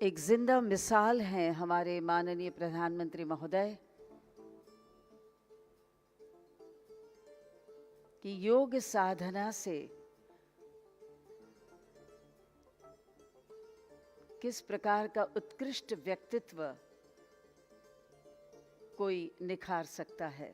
एक जिंदा मिसाल हैं हमारे माननीय प्रधानमंत्री महोदय कि योग साधना से किस प्रकार का उत्कृष्ट व्यक्तित्व कोई निखार सकता है।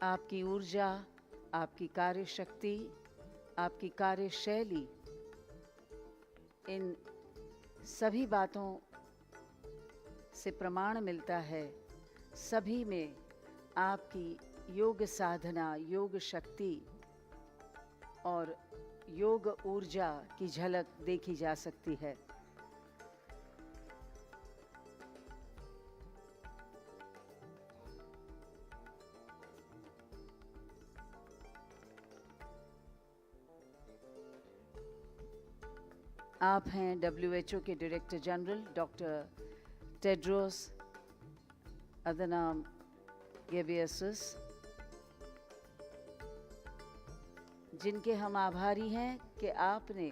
आपकी ऊर्जा, आपकी कार्यशक्ति, आपकी कार्यशैली, इन सभी बातों से प्रमाण मिलता है, सभी में आपकी योग साधना, योग शक्ति और योग ऊर्जा की झलक देखी जा सकती है। आप हैं WHO के डायरेक्टर जनरल डॉक्टर टेड्रोस अदनाम गेब्रेयेसुस, जिनके हम आभारी हैं कि आपने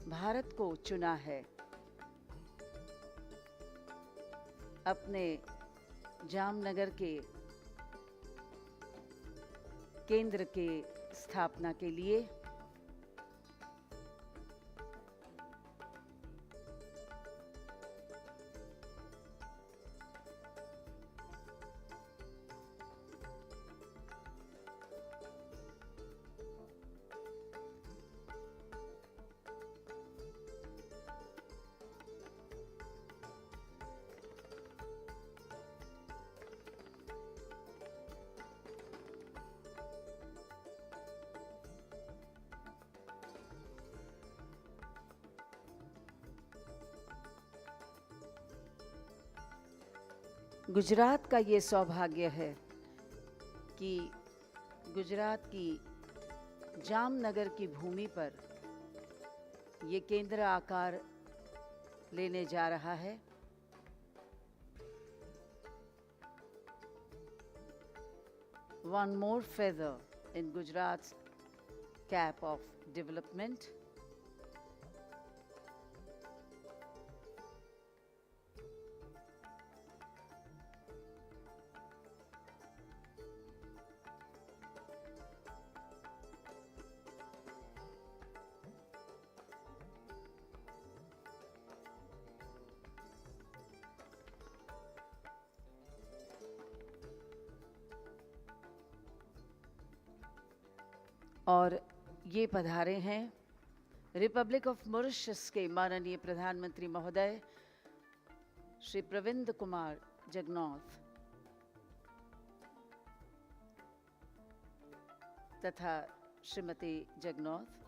भारत को चुना है अपने जामनगर के केंद्र के स्थापना के लिए। गुजरात का ये सौभाग्य है कि गुजरात की जामनगर की भूमि पर ये केंद्र आकार लेने जा रहा है। One more feather in Gujarat's cap of development. और ये पधारे हैं रिपब्लिक ऑफ मॉरिशस के माननीय प्रधानमंत्री महोदय श्री प्रविंद कुमार जगन्नाथ तथा श्रीमती जगन्नाथ।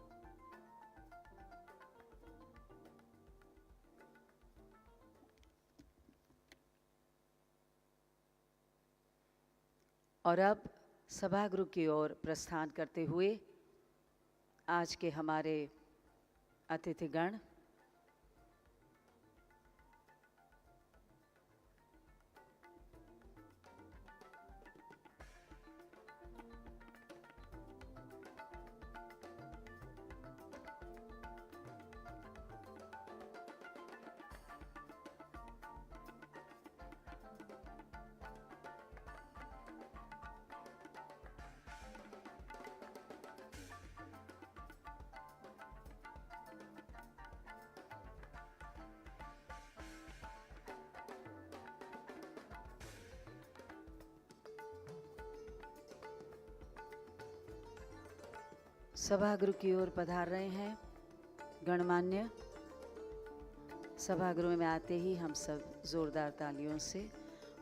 और अब सभागृह की ओर प्रस्थान करते हुए आज के हमारे अतिथिगण, सभागृह की ओर पधार रहे हैं गणमान्य। सभागृह में आते ही हम सब जोरदार तालियों से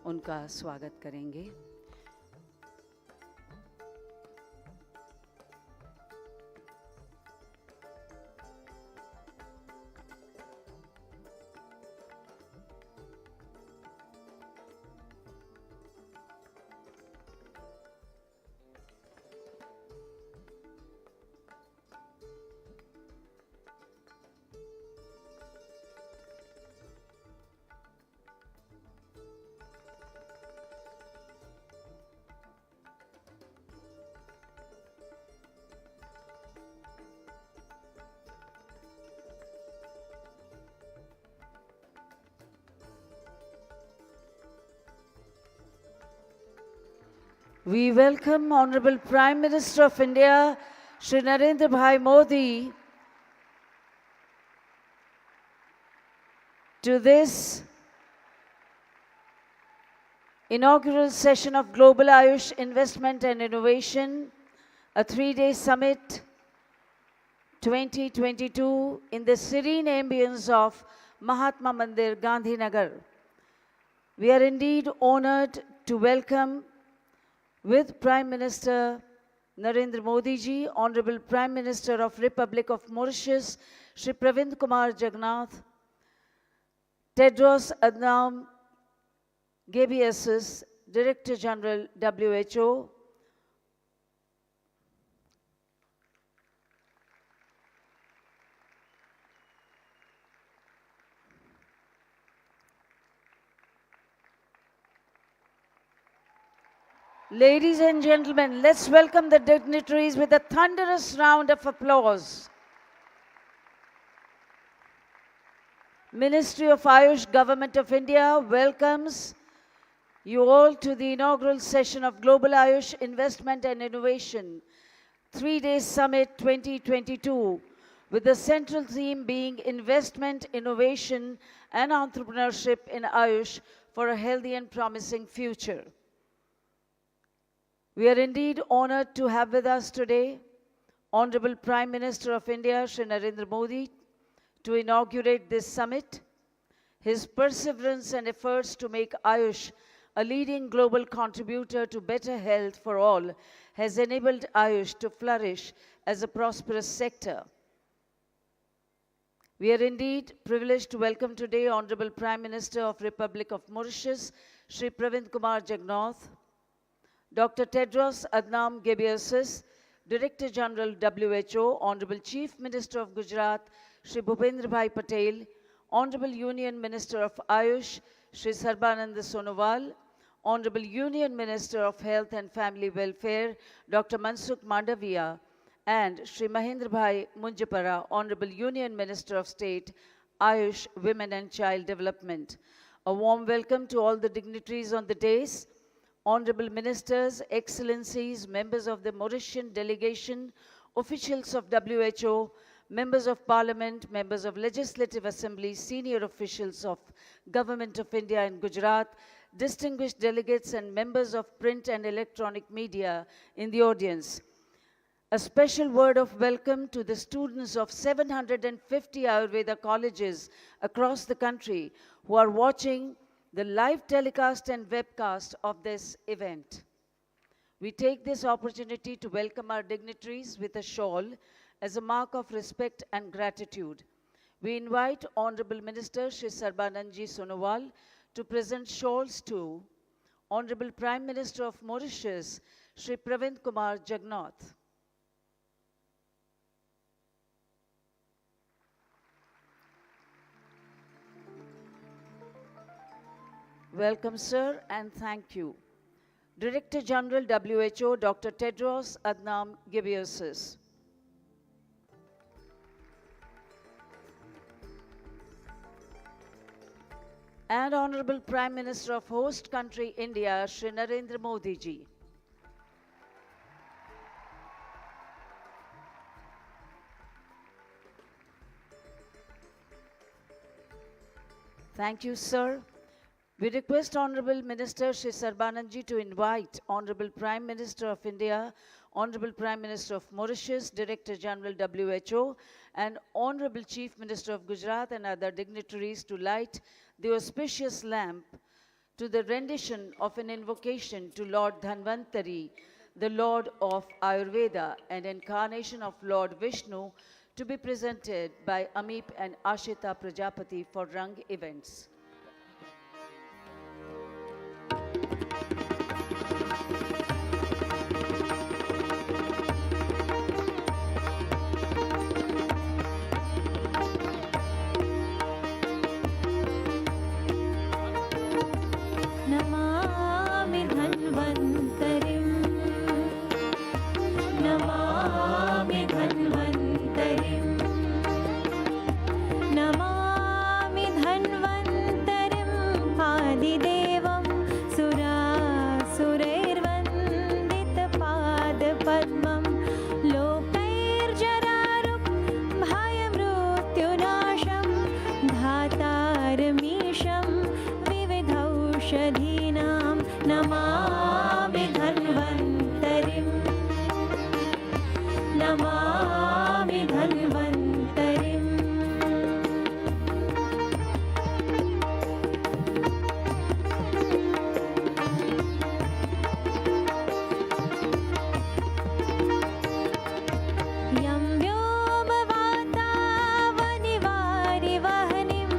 उनका स्वागत करेंगे। We welcome Honorable Prime Minister of India, Shri Narendra Modi, to this inaugural session of Global Ayush Investment and Innovation, a 3-day summit 2022 in the serene ambience of Mahatma Mandir, Gandhinagar. We are indeed honored to welcome with Prime Minister Narendra Modi ji, Honorable Prime Minister of Republic of Mauritius, Shri Pravind Kumar Jagannath, Tedros Adhanom Ghebreyesus, Director General WHO, ladies and gentlemen, let's welcome the dignitaries with a thunderous round of applause. Ministry of Ayush, Government of India welcomes you all to the inaugural session of Global Ayush Investment and Innovation 3-day Summit 2022, with the central theme being investment, innovation and entrepreneurship in Ayush for a healthy and promising future. We are indeed honored to have with us today Honorable Prime Minister of India, Shri Narendra Modi, to inaugurate this summit. His perseverance and efforts to make Ayush a leading global contributor to better health for all has enabled Ayush to flourish as a prosperous sector. We are indeed privileged to welcome today Honorable Prime Minister of Republic of Mauritius, Shri Pravind Kumar Jagannath, Dr. Tedros Adhanom Ghebreyesus, Director General WHO, Honorable Chief Minister of Gujarat, Shri Bhupendra Bhai Patel, Honorable Union Minister of Ayush, Shri Sarbanand Sonowal, Honorable Union Minister of Health and Family Welfare, Dr. Mansukh Mandaviya, and Shri Mahendra Bhai Munjapara, Honorable Union Minister of State, Ayush, Women and Child Development. A warm welcome to all the dignitaries on the dais, Honorable Ministers, Excellencies, members of the Mauritian delegation, officials of WHO, members of Parliament, members of Legislative Assembly, senior officials of Government of India and Gujarat, distinguished delegates and members of print and electronic media in the audience. A special word of welcome to the students of 750 Ayurveda colleges across the country who are watching the live telecast and webcast of this event. We take this opportunity to welcome our dignitaries with a shawl as a mark of respect and gratitude. We invite Honorable Minister Shri Sarbanand Sonowal to present shawls to Honorable Prime Minister of Mauritius, Shri Pravind Kumar Jagannath. Welcome, sir, and thank you. Director General WHO, Dr. Tedros Adhanom Ghebreyesus. And Honorable Prime Minister of host country India, Shri Narendra Modi ji. Thank you, sir. We request Honorable Minister Shri Sarbanand ji to invite Honorable Prime Minister of India, Honorable Prime Minister of Mauritius, Director General WHO, and Honorable Chief Minister of Gujarat and other dignitaries to light the auspicious lamp to the rendition of an invocation to Lord Dhanvantari, the Lord of Ayurveda and incarnation of Lord Vishnu, to be presented by Amip and Ashita Prajapati for Rang events. Namami धन्वन्तरिम् Namami धन्वन्तरिं Namami धन्वन्तरिम् यं व्योमवातावनिवारिवहनिं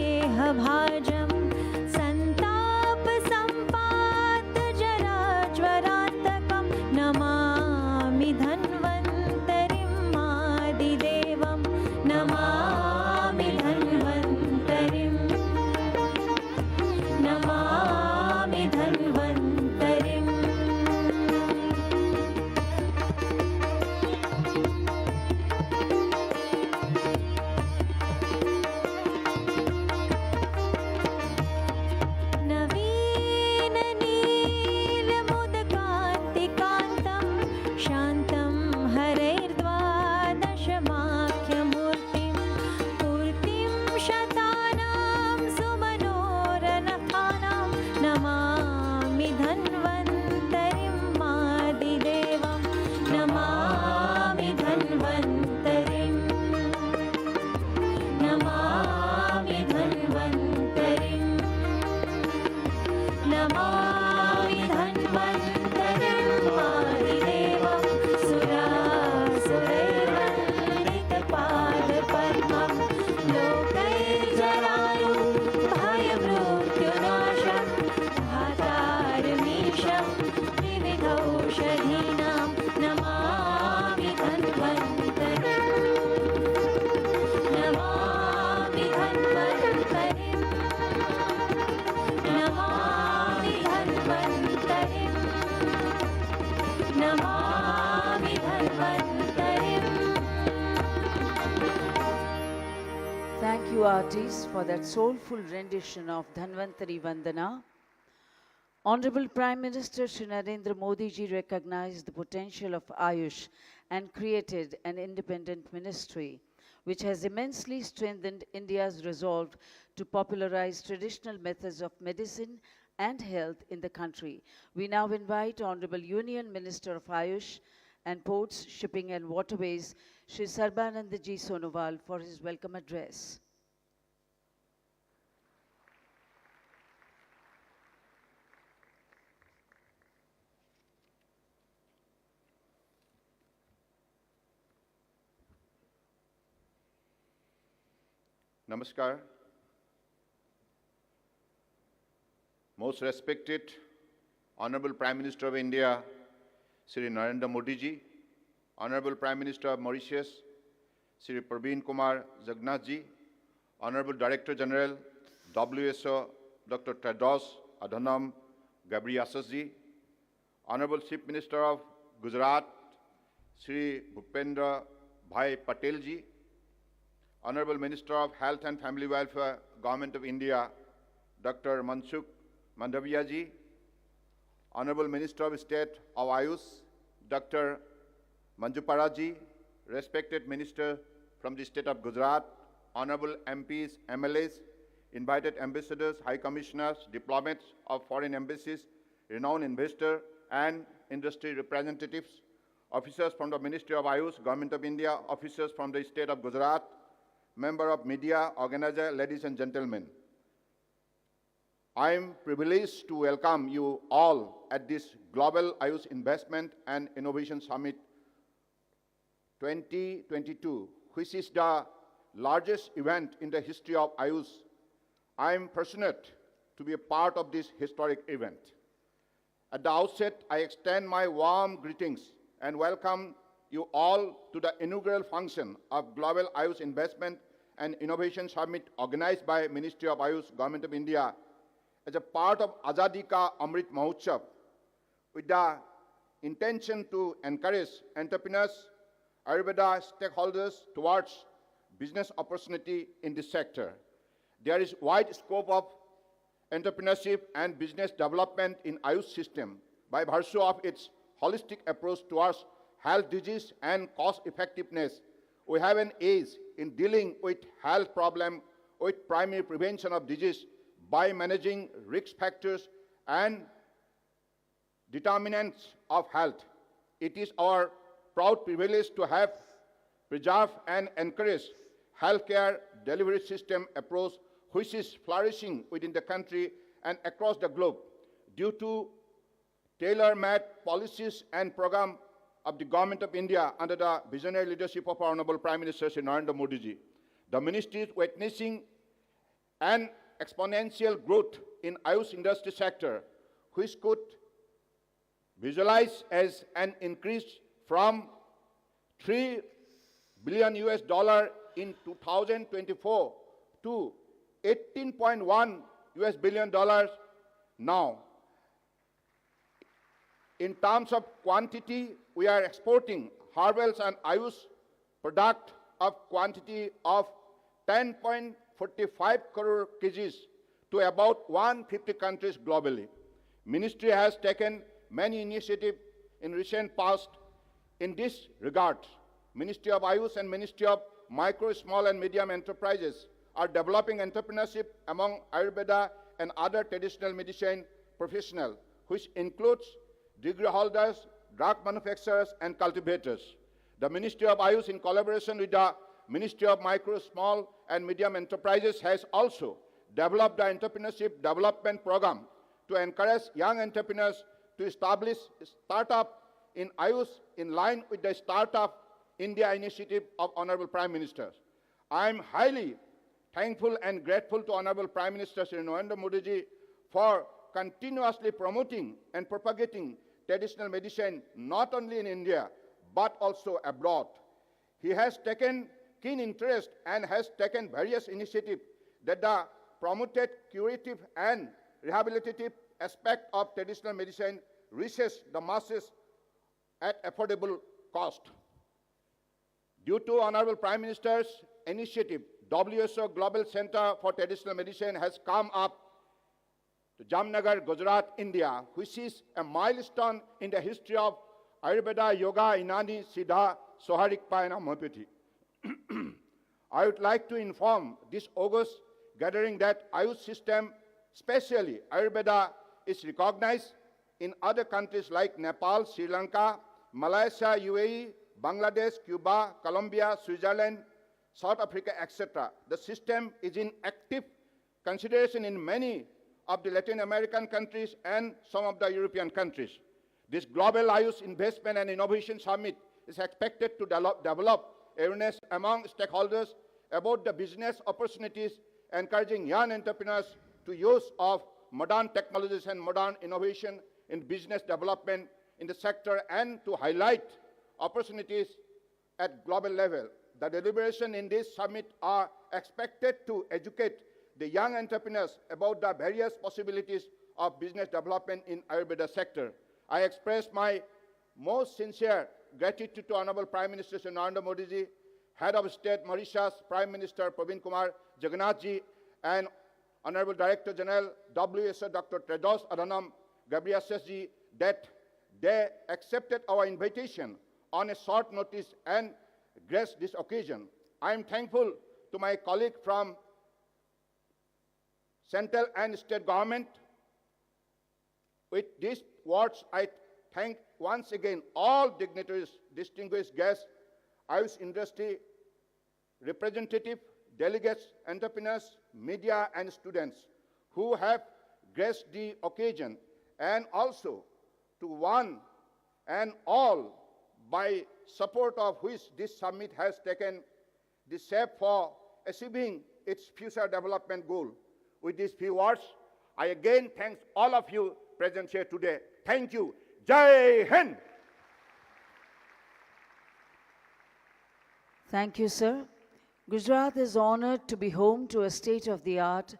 पञ्चप्रपञ्चात्मकदेहभाजं सन्तापसम्पातजराज्वरान्तकं नमामि धन्वन्तरिं आदिदेवं नमामि धन्वन्तरिं नमामि धन्वन्तरिम् नवीननीलमुदकान्तिकान्तं शान्तं हरैर्द्वादशमाख्यमूर्तिं पूर्तिं शतानां सुमनोरनखानां Namami धन्वन्तरिं आदिदेवं Namami धन्वन्तरिं Namami धन्वन्तरिं Namami धन्वन्तरिं आदिदेवं सुरासुरैर्वन्दितपादपद्मं लोकैर्जरायुर्भयमृत्युनाशं धातारमीशं विविधौषधीनां Namami धन्वन्तरिं Namami धन्वन्तरिं Namami धन्वन्तरिं Namami धन्वन्तरिम् Thank you, artists, for that soulful rendition of Dhanvantari Vandana. Honorable Prime Minister Shri Narendra Modi ji recognized the potential of Ayush and created an independent ministry, which has immensely strengthened India's resolve to popularize traditional methods of medicine and health in the country. We now invite Honorable Union Minister of Ayush and Ports, Shipping and Waterways, Shri Sarbanand Ji Sonowal, for his welcome address. Namaskar. Most respected Honorable Prime Minister of India, Shri Narendra Modi ji, Honorable Prime Minister of Mauritius, Shri Praveen Kumar Jagannath ji, Honorable Director General, WHO, Dr. Tedros Adhanom Ghebreyesus ji, Honorable Chief Minister of Gujarat, Shri Bhupendra Bhai Patel ji, Honorable Minister of Health and Family Welfare, Government of India, Dr. Mansukh Mandaviya ji, Honorable Minister of State of Ayush, Dr. Manjupara ji, respected Minister from the State of Gujarat, Honorable MPs, MLAs, invited ambassadors, high commissioners, diplomats of foreign embassies, renowned investor and industry representatives, officers from the Ministry of Ayush, Government of India, officers from the State of Gujarat, member of media, organizer, ladies and gentlemen. I am privileged to welcome you all at this Global Ayush Investment and Innovation Summit 2022, which is the largest event in the history of Ayush. I am fortunate to be a part of this historic event. At the outset, I extend my warm greetings and welcome you all to the inaugural function of Global Ayush Investment and Innovation Summit organized by Ministry of Ayush, Government of India, as a part of Azadi Ka Amrit Mahotsav, with the intention to encourage entrepreneurs, Ayurveda stakeholders towards business opportunity in this sector. There is wide scope of entrepreneurship and business development in Ayush system by virtue of its holistic approach towards health disease and cost effectiveness. We have an edge in dealing with health problem with primary prevention of disease by managing risk factors and determinants of health. It is our proud privilege to have preserved and encouraged healthcare delivery system approach which is flourishing within the country and across the globe due to tailor-made policies and program of the Government of India under the visionary leadership of our Honorable Prime Minister Shri Narendra Modi ji. The ministry is witnessing an exponential growth in Ayush industry sector, which could visualize as an increase from $3 billion in 2024 to $18.1 billion now. In terms of quantity, we are exporting herbals and Ayush product of quantity of 10.45 crore kgs to about 150 countries globally. Ministry has taken many initiatives in recent past in this regard. Ministry of Ayush and Ministry of Micro, Small and Medium Enterprises are developing entrepreneurship among Ayurveda and other traditional medicine professionals, which includes degree holders, drug manufacturers and cultivators. The Ministry of Ayush, in collaboration with the Ministry of Micro, Small and Medium Enterprises, has also developed the entrepreneurship development program to encourage young entrepreneurs to establish startup in Ayush in line with the Startup India initiative of Honorable Prime Minister. I am highly thankful and grateful to Honorable Prime Minister Shri Narendra Modi ji for continuously promoting and propagating traditional medicine not only in India but also abroad. He has taken keen interest and has taken various initiatives that the promoted curative and rehabilitative aspect of traditional medicine reaches the masses at affordable cost. Due to Honorable Prime Minister's initiative, WHO Global Center for Traditional Medicine has come up to Jamnagar, Gujarat, India, which is a milestone in the history of Ayurveda, Yoga, Inani, Siddha, Soharikpa and homeopathy. I would like to inform this August gathering that Ayush system, especially Ayurveda, is recognized in other countries like Nepal, Sri Lanka, Malaysia, UAE, Bangladesh, Cuba, Colombia, Switzerland, South Africa, etc. The system is in active consideration in many of the Latin American countries and some of the European countries. This Global Ayush Investment and Innovation Summit is expected to develop awareness among stakeholders about the business opportunities, encouraging young entrepreneurs to use of modern technologies and modern innovation in business development in the sector and to highlight opportunities at global level. The deliberations in this summit are expected to educate the young entrepreneurs about the various possibilities of business development in Ayurveda sector. I express my most sincere gratitude to Honorable Prime Minister Shri Narendra Modi ji, Head of State Mauritius, Prime Minister Praveen Kumar Jagannath ji, and Honorable Director General WHO Dr. Tedros Adhanom Ghebreyesus ji, that they accepted our invitation on a short notice and graced this occasion. I am thankful to my colleague from central and state government. With these words, I thank once again all dignitaries, distinguished guests, Ayush industry representative, delegates, entrepreneurs, media, and students who have graced the occasion, and also to one and all by support of which this summit has taken the step for achieving its future development goal. With these few words, I again thank all of you present here today. Thank you. Jai Hind. Thank you, sir. Gujarat is honored to be home to a state-of-the-art,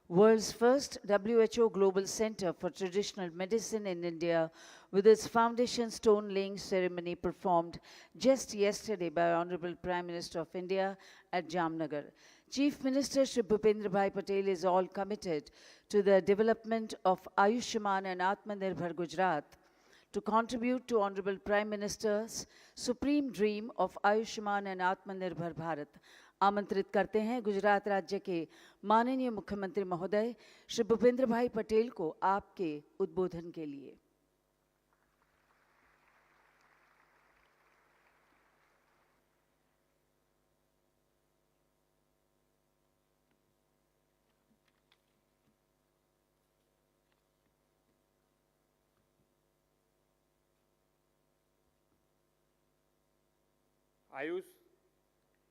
world's first WHO Global Center for Traditional Medicine in India, with its foundation stone laying ceremony performed just yesterday by Honorable Prime Minister of India at Jamnagar. Chief Minister Shri Bhupendra Bhai Patel is all committed to the development of Ayushman and Atmanirbhar Gujarat to contribute to Honorable Prime Minister's supreme dream of Ayushman and Atmanirbhar Bharat. आमंत्रित करते हैं गुजरात राज्य के माननीय मुख्यमंत्री महोदय श्री भूपेंद्र भाई पटेल को आपके उद्बोधन के लिए। Ayush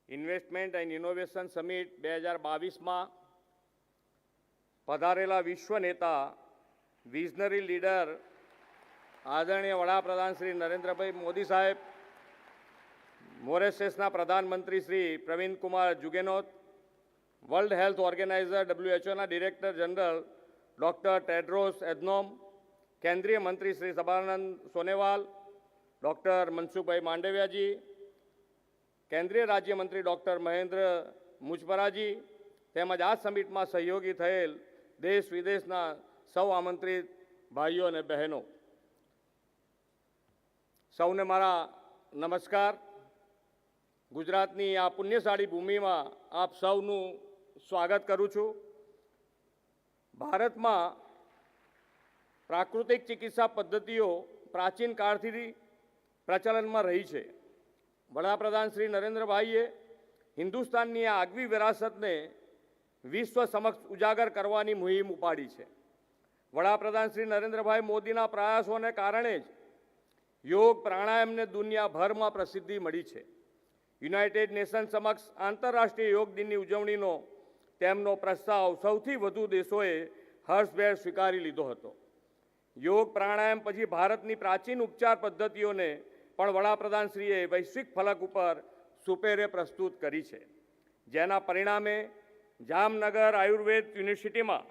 investment and innovation summit 2022માં પધારેલા વિશ્વ નેતા વિઝનરી લીડર આદરણીય વડાપ્રધાન શ્રી નરેન્દ્રભાઈ મોદી સાહેબ, મોરેશિયસના પ્રધાનમંત્રી Shri Pravind Kumar Jugnauth, world health organizer WHOના director general doctor Tedros Adhanom, કેન્દ્રીય મંત્રી શ્રી સબાનંદ સોનેવાલ, ડૉક્ટર મનસુખભાઈ માંડવિયાજી, કેન્દ્રીય રાજ્યમંત્રી ડૉક્ટર મહેન્દ્ર મુજપરાજી તેમજ આ સમિટમાં સહયોગી થયેલ દેશ વિદેશના સૌ આમંત્રિત ભાઈઓ અને બહેનો, સૌને મારા નમસ્કાર. ગુજરાતની આ પુણ્યશાળી ભૂમિમાં આપ સૌનું સ્વાગત કરું છું. ભારતમાં પ્રાકૃતિક ચિકિત્સા પદ્ધતિઓ પ્રાચીન કાળથી પ્રચલનમાં રહી છે. વડાપ્રધાન શ્રી નરેન્દ્રભાઈએ હિન્દુસ્તાનની આ આગવી વિરાસતને વિશ્વ સમક્ષ ઉજાગર કરવાની મુહિમ ઉપાડી છે. વડાપ્રધાન શ્રી નરેન્દ્રભાઈ મોદીના પ્રયાસોને કારણે જ યોગ પ્રાણાયામને દુનિયાભરમાં પ્રસિદ્ધિ મળી છે. યુનાઇટેડ નેશન સમક્ષ આંતરરાષ્ટ્રીય યોગ દિનની ઉજવણીનો તેમનો પ્રસ્તાવ સૌથી વધુ દેશોએ હર્ષભેર સ્વીકારી લીધો હતો. યોગ પ્રાણાયામ પછી ભારતની પ્રાચીન ઉપચાર પદ્ધતિઓને પણ વડાપ્રધાનશ્રીએ વૈશ્વિક ફલક ઉપર સુપેરે પ્રસ્તુત કરી છે, જેના પરિણામે જામનગર આયુર્વેદ યુનિવર્સિટીમાં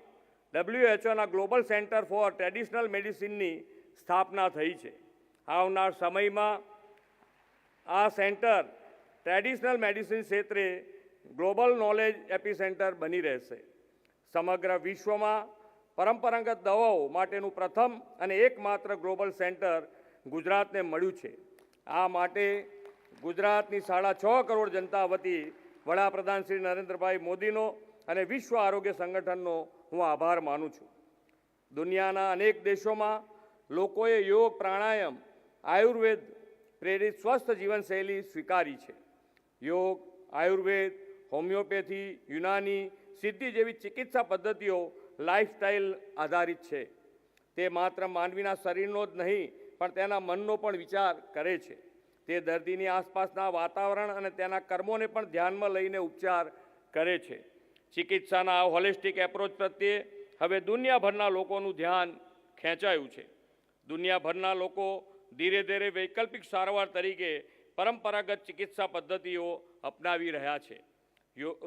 WHOના ગ્લોબલ સેન્ટર ફોર ટ્રેડિશનલ મેડિસિનની સ્થાપના થઈ છે. આવનાર સમયમાં આ સેન્ટર ટ્રેડિશનલ મેડિસિન ક્ષેત્રે ગ્લોબલ નોલેજ એપિસેન્ટર બની રહેશે. સમગ્ર વિશ્વમાં પરંપરાગત દવાઓ માટેનું પ્રથમ અને એકમાત્ર ગ્લોબલ સેન્ટર ગુજરાતને મળ્યું છે. આ માટે ગુજરાતની 6.5 કરોડ જનતા વતી વડાપ્રધાન શ્રી નરેન્દ્રભાઈ મોદીનો અને વિશ્વ આરોગ્ય સંગઠનનો હું આભાર માનું છું. દુનિયાના અનેક દેશોમાં લોકોએ યોગ, પ્રાણાયામ, આયુર્વેદ પ્રેરિત સ્વસ્થ જીવનશૈલી સ્વીકારી છે. યોગ, આયુર્વેદ, હોમિયોપેથી, યુનાની, સિદ્ધિ જેવી ચિકિત્સા પદ્ધતિઓ લાઇફસ્ટાઇલ આધારિત છે. તે માત્ર માનવીના શરીરનો જ નહીં પણ તેના મનનો પણ વિચાર કરે છે. તે દર્દીની આસપાસના વાતાવરણ અને તેના કર્મોને પણ ધ્યાનમાં લઈને ઉપચાર કરે છે. ચિકિત્સાના આ હોલિસ્ટિક એપ્રોચ પ્રત્યે હવે દુનિયાભરના લોકોનું ધ્યાન ખેંચાયું છે. દુનિયાભરના લોકો ધીરે ધીરે વૈકલ્પિક સારવાર તરીકે પરંપરાગત ચિકિત્સા પદ્ધતિઓ અપનાવી રહ્યા છે.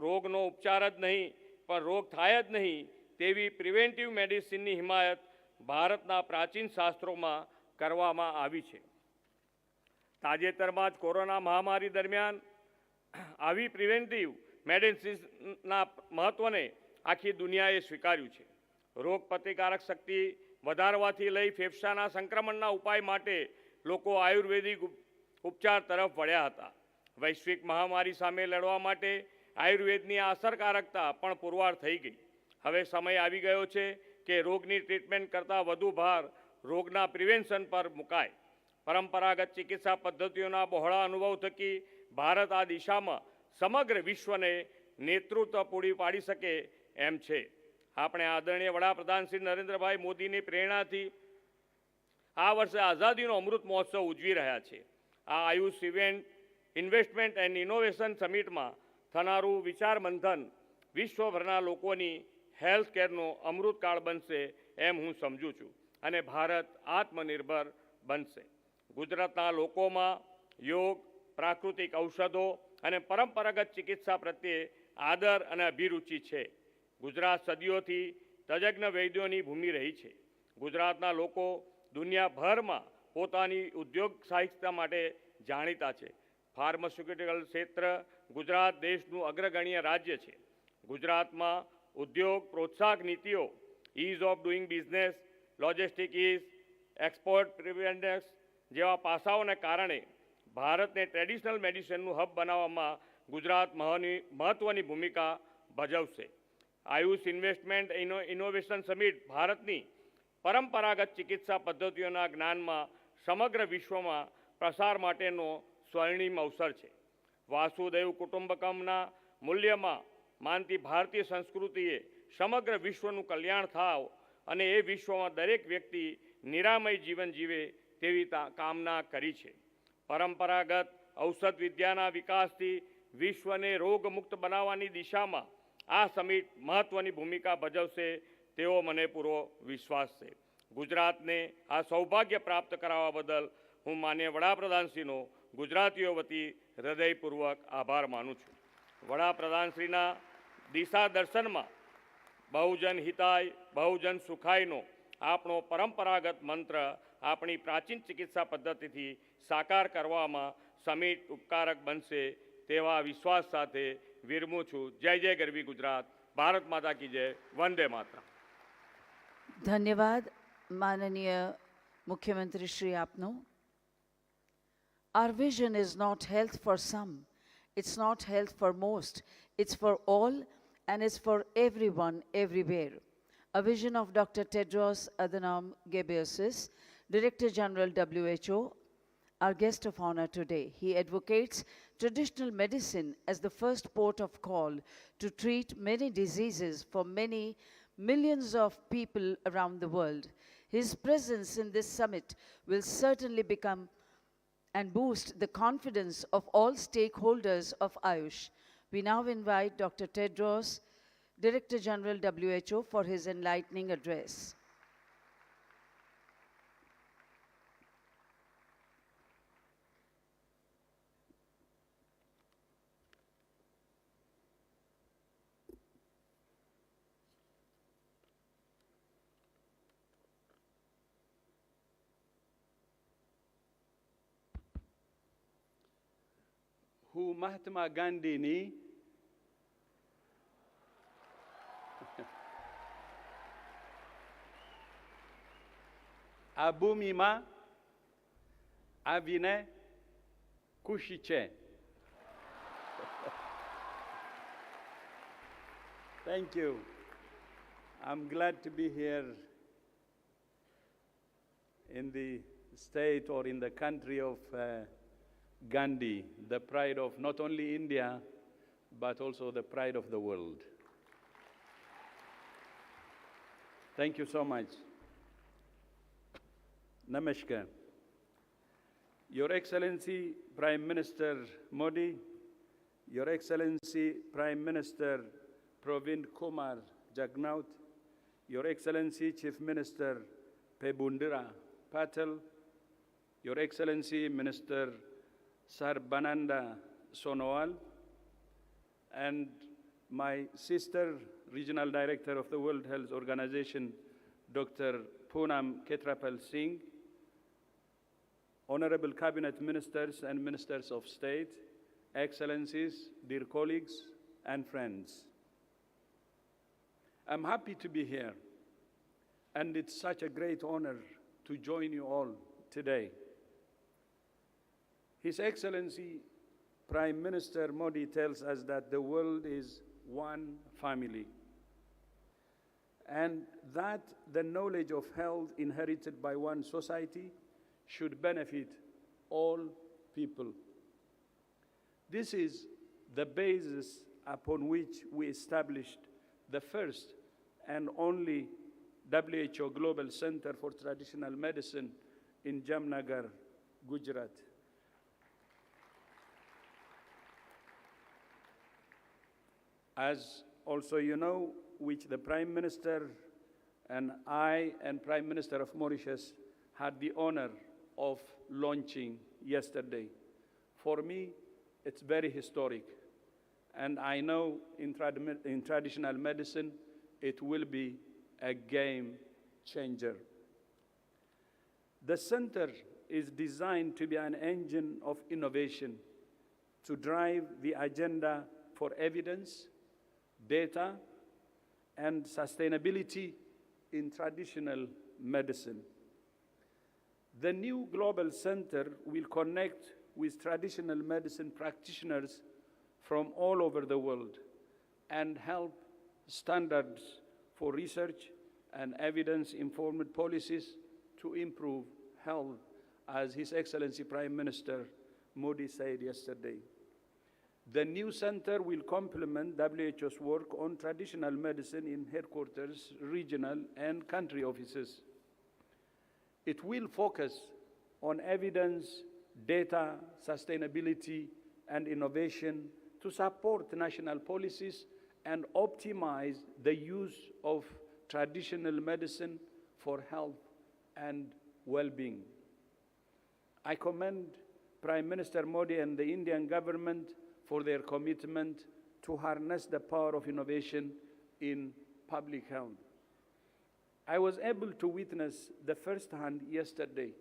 રોગનો ઉપચાર જ નહીં પણ રોગ થાય જ નહીં તેવી પ્રિવેન્ટિવ મેડિસિનની હિમાયત ભારતના પ્રાચીન શાસ્ત્રોમાં કરવામાં આવી છે. તાજેતરમાં જ કોરોના મહામારી દરમિયાન આવી પ્રિવેન્ટિવ મેડિસિન્સના મહત્ત્વને આખી દુનિયાએ સ્વીકાર્યું છે. રોગ પ્રતિકારક શક્તિ વધારવાથી લઈ ફેફસાના સંક્રમણના ઉપાય માટે લોકો આયુર્વેદિક ઉપચાર તરફ વળ્યા હતા. વૈશ્વિક મહામારી સામે લડવા માટે આયુર્વેદની આ અસરકારકતા પણ પુરવાર થઈ ગઈ. હવે સમય આવી ગયો છે કે રોગની ટ્રીટમેન્ટ કરતાં વધુ ભાર રોગના પ્રિવેન્શન પર મુકાય. પરંપરાગત ચિકિત્સા પદ્ધતિઓના બહોળા અનુભવ થકી ભારત આ દિશામાં સમગ્ર વિશ્વને નેતૃત્વ પૂરી પાડી શકે એમ છે. આપણે આદરણીય વડાપ્રધાન શ્રી નરેન્દ્રભાઈ મોદીની પ્રેરણાથી આ વર્ષે આઝાદીનો અમૃત મહોત્સવ ઉજવી રહ્યા છે. આ આયુષ ઇન્વેસ્ટમેન્ટ એન્ડ ઇનોવેશન સમિટમાં થનારું વિચાર મંથન વિશ્વભરના લોકોની હેલ્થ કેરનો અમૃતકાળ બનશે એમ હું સમજું છું અને ભારત આત્મનિર્ભર બનશે. ગુજરાતના લોકોમાં યોગ, પ્રાકૃતિક ઔષધો અને પરંપરાગત ચિકિત્સા પ્રત્યે આદર અને અભિરુચિ છે. ગુજરાત સદીઓથી તજજ્ઞ વૈદ્યોની ભૂમિ રહી છે. ગુજરાતના લોકો દુનિયાભરમાં પોતાની ઉદ્યોગ સાહિત્ય માટે જાણીતા છે. ફાર્માસ્યુટિકલ ક્ષેત્ર ગુજરાત દેશનું અગ્રગણ્ય રાજ્ય છે. ગુજરાતમાં ઉદ્યોગ પ્રોત્સાહક નીતિઓ, ease of doing business, logistic ease, export પ્રિવેન્ડન્સ જેવા પાસાઓને કારણે ભારતને ટ્રેડિશનલ મેડિસિનનું હબ બનાવવામાં ગુજરાત મહત્વની ભૂમિકા ભજવશે. આયુષ ઇન્વેસ્ટમેન્ટ ઇનોવેશન સમિટ ભારતની પરંપરાગત ચિકિત્સા પદ્ધતિઓના જ્ઞાનમાં સમગ્ર વિશ્વમાં પ્રસાર માટેનો સ્વર્ણિમ અવસર છે. વાસુદેવ કુટુંબકમના મૂલ્યમાં માનતી ભારતીય સંસ્કૃતિએ સમગ્ર વિશ્વનું કલ્યાણ થાવ અને એ વિશ્વમાં દરેક વ્યક્તિ નિરામય જીવન જીવે તેવી કામના કરી છે. પરંપરાગત ઔષધ વિદ્યાના વિકાસથી વિશ્વને રોગમુક્ત બનાવવાની દિશામાં આ સમિટ મહત્વની ભૂમિકા ભજવશે તેવો મને પૂરો વિશ્વાસ છે. ગુજરાતને આ સૌભાગ્ય પ્રાપ્ત કરાવવા બદલ હું માનનીય વડાપ્રધાનશ્રીનો ગુજરાતીઓ વતી હૃદયપૂર્વક આભાર માનું છું. વડાપ્રધાનશ્રીના દિશા દર્શનમાં બહુજન હિતાય બહુજન સુખાયનો આપણો પરંપરાગત મંત્ર આપણી પ્રાચીન ચિકિત્સા પદ્ધતિથી સાકાર કરવામાં સમિટ ઉપકારક બનશે તેવા વિશ્વાસ સાથે વિરમું છું. જય જય ગરવી ગુજરાત. ભારત માતા કી જય. વંદે માતરમ. ધન્યવાદ માનનીય મુખ્યમંત્રી શ્રી આપનો. Our vision is not health for some, it's not health for most, it's for all and it's for everyone, everywhere. A vision of Dr. Tedros Adhanom Ghebreyesus, Director General WHO, our guest of honor today. He advocates traditional medicine as the first port of call to treat many diseases for many millions of people around the world. His presence in this summit will certainly become and boost the confidence of all stakeholders of Ayush. We now invite Dr. Tedros, Director General WHO, for his enlightening address. હું મહાત્મા ગાંધીની આ ભૂમિમાં આવીને ખુશી છે. Thank you. I'm glad to be here in the state or in the country of Gandhi, the pride of not only India, but also the pride of the world. Thank you so much. Namaskar. Your Excellency Prime Minister Modi, Your Excellency Prime Minister Pravind Kumar Jagnauth, Your Excellency Chief Minister Pebundira Patel, Your Excellency Minister Sarbananda Sonowal, and my sister, Regional Director of the World Health Organization, Dr. Poonam Ketrapal Singh, Honorable Cabinet Ministers and Ministers of State, Excellencies, dear colleagues and friends. I'm happy to be here, and it's such a great honor to join you all today. His Excellency Prime Minister Modi tells us that the world is one family, and that the knowledge of health inherited by one society should benefit all people. This is the basis upon which we established the first and only WHO Global Center for Traditional Medicine in Jamnagar, Gujarat. As also you know, which the Prime Minister and I and Prime Minister of Mauritius had the honor of launching yesterday. For me, it's very historic. And I know in traditional medicine, it will be a game changer. The center is designed to be an engine of innovation to drive the agenda for evidence, data, and sustainability in traditional medicine. The new global center will connect with traditional medicine practitioners from all over the world and help standards for research and evidence-informed policies to improve health, as His Excellency Prime Minister Modi said yesterday. The new center will complement WHO's work on traditional medicine in headquarters, regional, and country offices. It will focus on evidence, data, sustainability, and innovation to support national policies and optimize the use of traditional medicine for health and well-being. I commend Prime Minister Modi and the Indian government for their commitment to harness the power of innovation in public health. I was able to witness the first-hand yesterday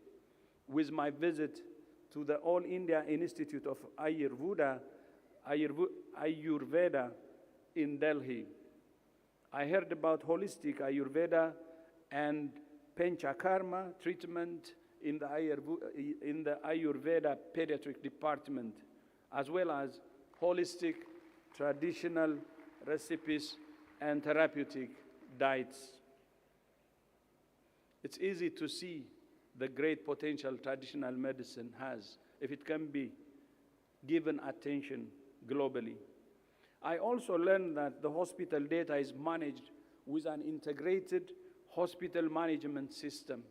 with my visit to the All India Institute of Ayurveda in Delhi. I heard about holistic Ayurveda and Panchakarma treatment in the Ayurveda pediatric department, as well as holistic traditional recipes and therapeutic diets. It's easy to see the great potential traditional medicine has if it can be given attention globally. I also learned that the hospital data is managed with an integrated hospital management system,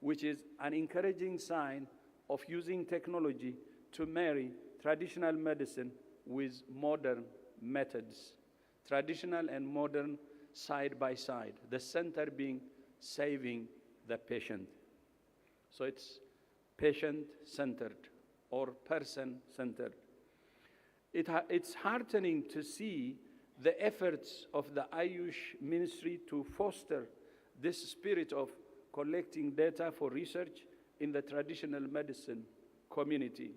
which is an encouraging sign of using technology to marry traditional medicine with modern methods, traditional and modern side by side, the center being saving the patient. So it's patient-centered or person-centered. It's heartening to see the efforts of the Ayush Ministry to foster this spirit of collecting data for research in the traditional medicine community.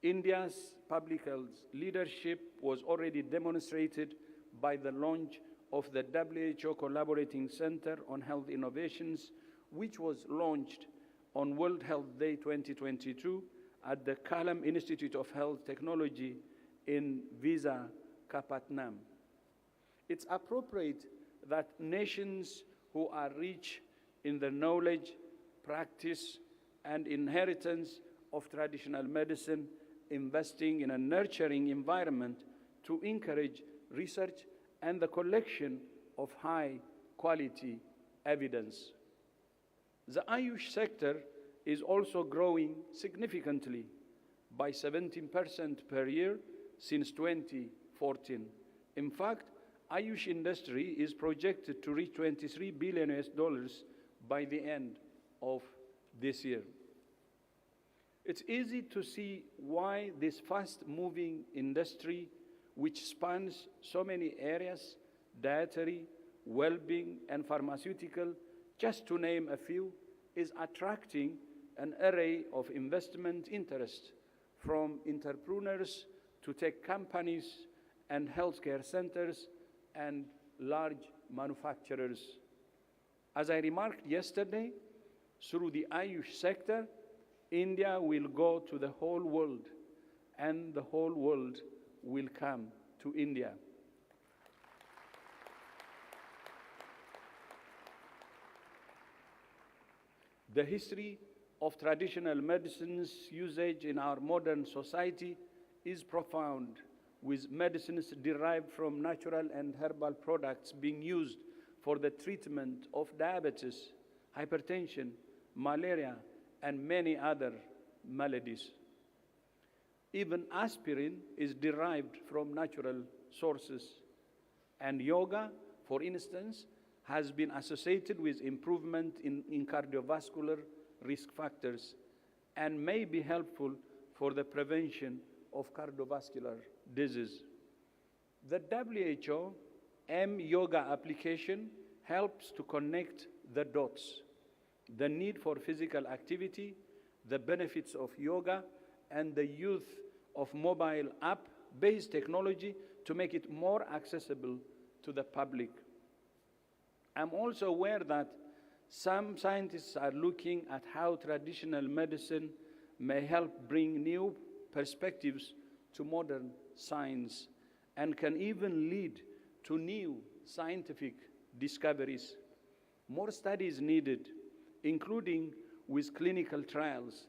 India's public health leadership was already demonstrated by the launch of the WHO Collaborating Center on Health Innovations, which was launched on World Health Day 2022 at the Kalam Institute of Health Technology in Visakhapatnam. It's appropriate that nations who are rich in the knowledge, practice, and inheritance of traditional medicine investing in a nurturing environment to encourage research and the collection of high-quality evidence. The Ayush sector is also growing significantly by 17% per year since 2014. In fact, Ayush industry is projected to reach $23 billion by the end of this year. It's easy to see why this fast-moving industry, which spans so many areas, dietary, well-being, and pharmaceutical, just to name a few, is attracting an array of investment interest from entrepreneurs to tech companies and healthcare centers and large manufacturers. As I remarked yesterday, through the Ayush sector, India will go to the whole world, and the whole world will come to India. The history of traditional medicines usage in our modern society is profound, with medicines derived from natural and herbal products being used for the treatment of diabetes, hypertension, malaria, and many other maladies. Even aspirin is derived from natural sources. And yoga, for instance, has been associated with improvement in cardiovascular risk factors and may be helpful for the prevention of cardiovascular disease. The WHO M-Yoga application helps to connect the dots, the need for physical activity, the benefits of yoga, and the use of mobile app-based technology to make it more accessible to the public. I'm also aware that some scientists are looking at how traditional medicine may help bring new perspectives to modern science and can even lead to new scientific discoveries. More studies needed, including with clinical trials,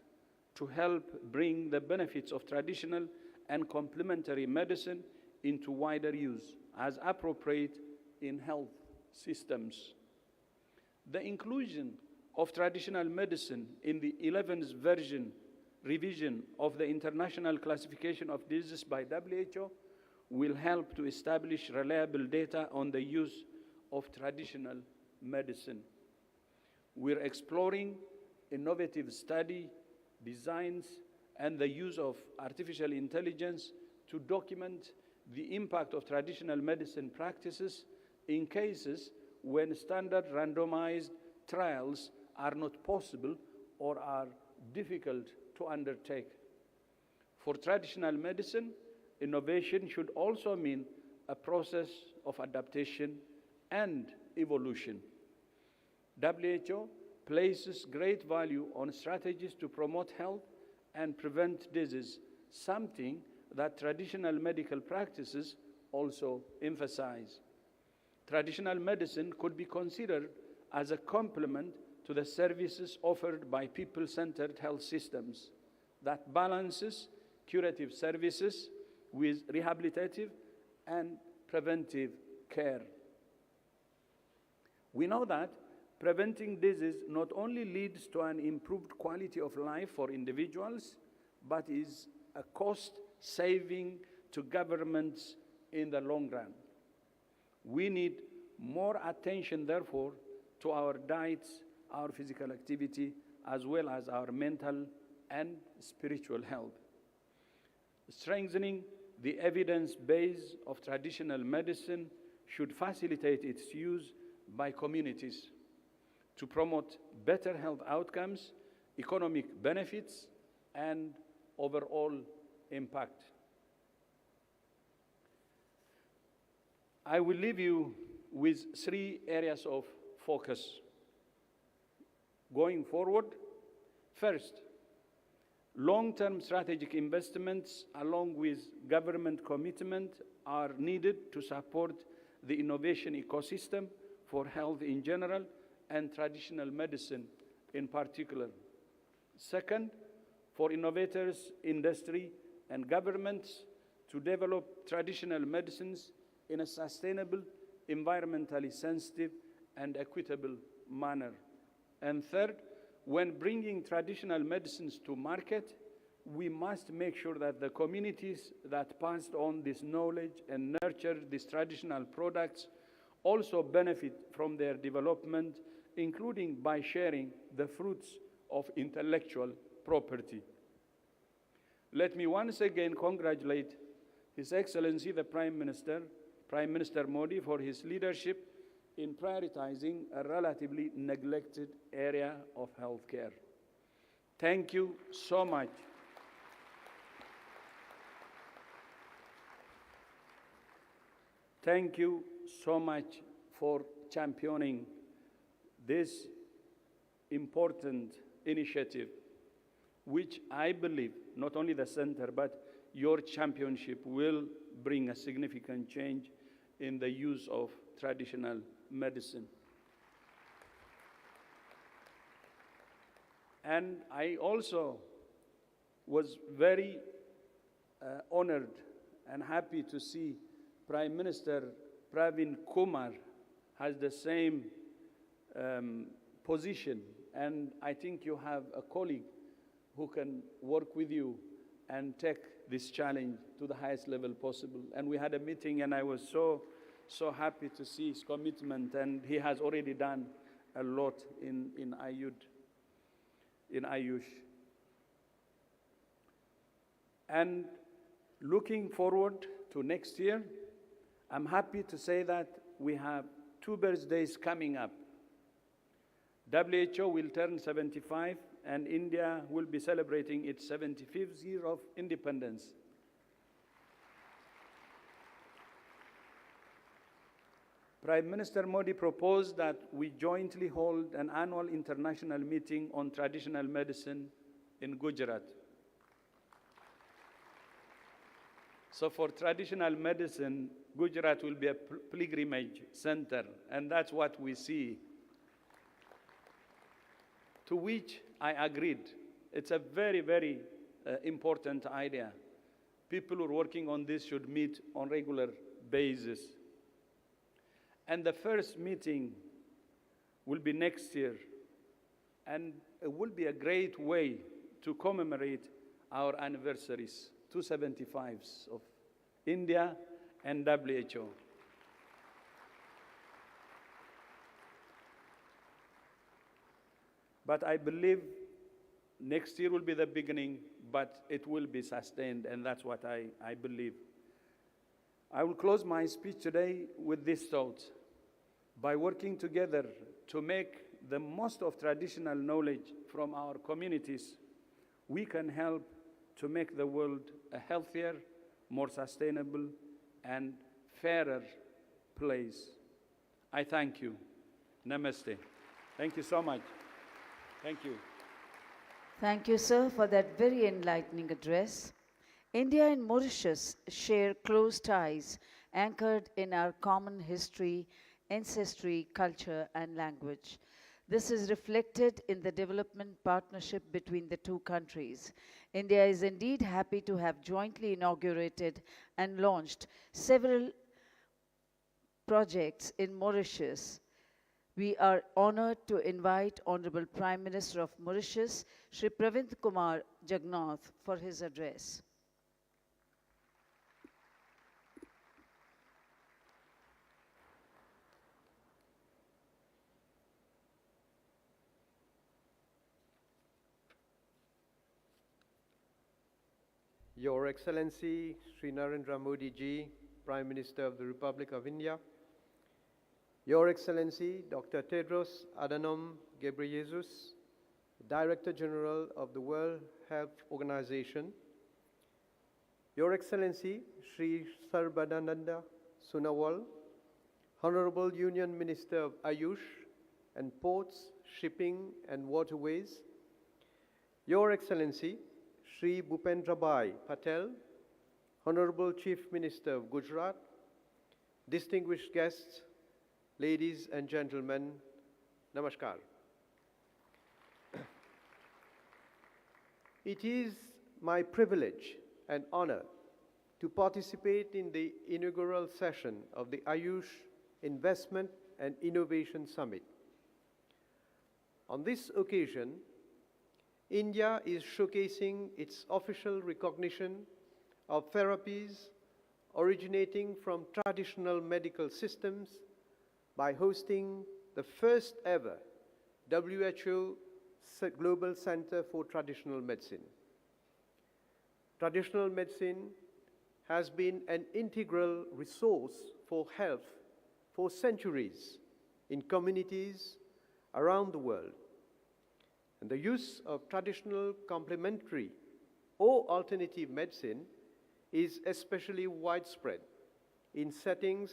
to help bring the benefits of traditional and complementary medicine into wider use as appropriate in health systems. The inclusion of traditional medicine in the 11th revision of the International Classification of Diseases by WHO will help to establish reliable data on the use of traditional medicine. We're exploring innovative study designs and the use of artificial intelligence to document the impact of traditional medicine practices in cases when standard randomized trials are not possible or are difficult to undertake. For traditional medicine, innovation should also mean a process of adaptation and evolution. WHO places great value on strategies to promote health and prevent disease, something that traditional medical practices also emphasize. Traditional medicine could be considered as a complement to the services offered by people-centered health systems that balances curative services with rehabilitative and preventive care. We know that preventing disease not only leads to an improved quality of life for individuals, but is a cost saving to governments in the long run. We need more attention, therefore, to our diets, our physical activity, as well as our mental and spiritual health. Strengthening the evidence base of traditional medicine should facilitate its use by communities to promote better health outcomes, economic benefits, and overall impact. I will leave you with 3 areas of focus. Going forward, first, long-term strategic investments along with government commitment are needed to support the innovation ecosystem for health in general and traditional medicine in particular. Second, for innovators, industry, and governments to develop traditional medicines in a sustainable, environmentally sensitive, and equitable manner. And third, when bringing traditional medicines to market, we must make sure that the communities that passed on this knowledge and nurtured these traditional products also benefit from their development, including by sharing the fruits of intellectual property. Let me once again congratulate His Excellency the Prime Minister Modi, for his leadership in prioritizing a relatively neglected area of healthcare. Thank you so much. Thank you so much for championing this important initiative, which I believe not only the center, but your championship will bring a significant change in the use of traditional medicine. And I also was very honored and happy to see Prime Minister Pravin Kumar has the same position, and I think you have a colleague who can work with you and take this challenge to the highest level possible. And we had a meeting, and I was so happy to see his commitment, and he has already done a lot in Ayush. And looking forward to next year, I'm happy to say that we have 2 birthdays coming up. WHO will turn 75, and India will be celebrating its 75th year of independence. Prime Minister Modi proposed that we jointly hold an annual international meeting on traditional medicine in Gujarat. So for traditional medicine, Gujarat will be a pilgrimage center, and that's what we see. To which I agreed. It's a very, very important idea. People who are working on this should meet on regular basis. And the first meeting will be next year. And it will be a great way to commemorate our anniversaries, 275s of India and WHO. But I believe next year will be the beginning, but it will be sustained, and that's what I believe. I will close my speech today with this thought. By working together to make the most of traditional knowledge from our communities, we can help to make the world a healthier, more sustainable, and fairer place. I thank you. Namaste. Thank you so much. Thank you. Thank you, sir, for that very enlightening address. India and Mauritius share close ties anchored in our common history, ancestry, culture, and language. This is reflected in the development partnership between the two countries. India is indeed happy to have jointly inaugurated and launched several projects in Mauritius. We are honored to invite Honorable Prime Minister of Mauritius, Shri Pravind Kumar Jagannath, for his address. Your Excellency Shri Narendra Modi ji, Prime Minister of the Republic of India, Your Excellency Dr. Tedros Adhanom Ghebreyesus, Director General of the World Health Organization, Your Excellency Shri Sarbadananda Sonowal, Honorable Union Minister of Ayush and Ports, Shipping and Waterways, Your Excellency Shri Bhupendrabhai Patel, Honorable Chief Minister of Gujarat, distinguished guests, ladies and gentlemen, Namaskar. It is my privilege and honor to participate in the inaugural session of the Ayush Investment and Innovation Summit. On this occasion, India is showcasing its official recognition of therapies originating from traditional medical systems by hosting the first ever WHO Global Center for Traditional Medicine. Traditional medicine has been an integral resource for health for centuries in communities around the world. And the use of traditional complementary or alternative medicine is especially widespread in settings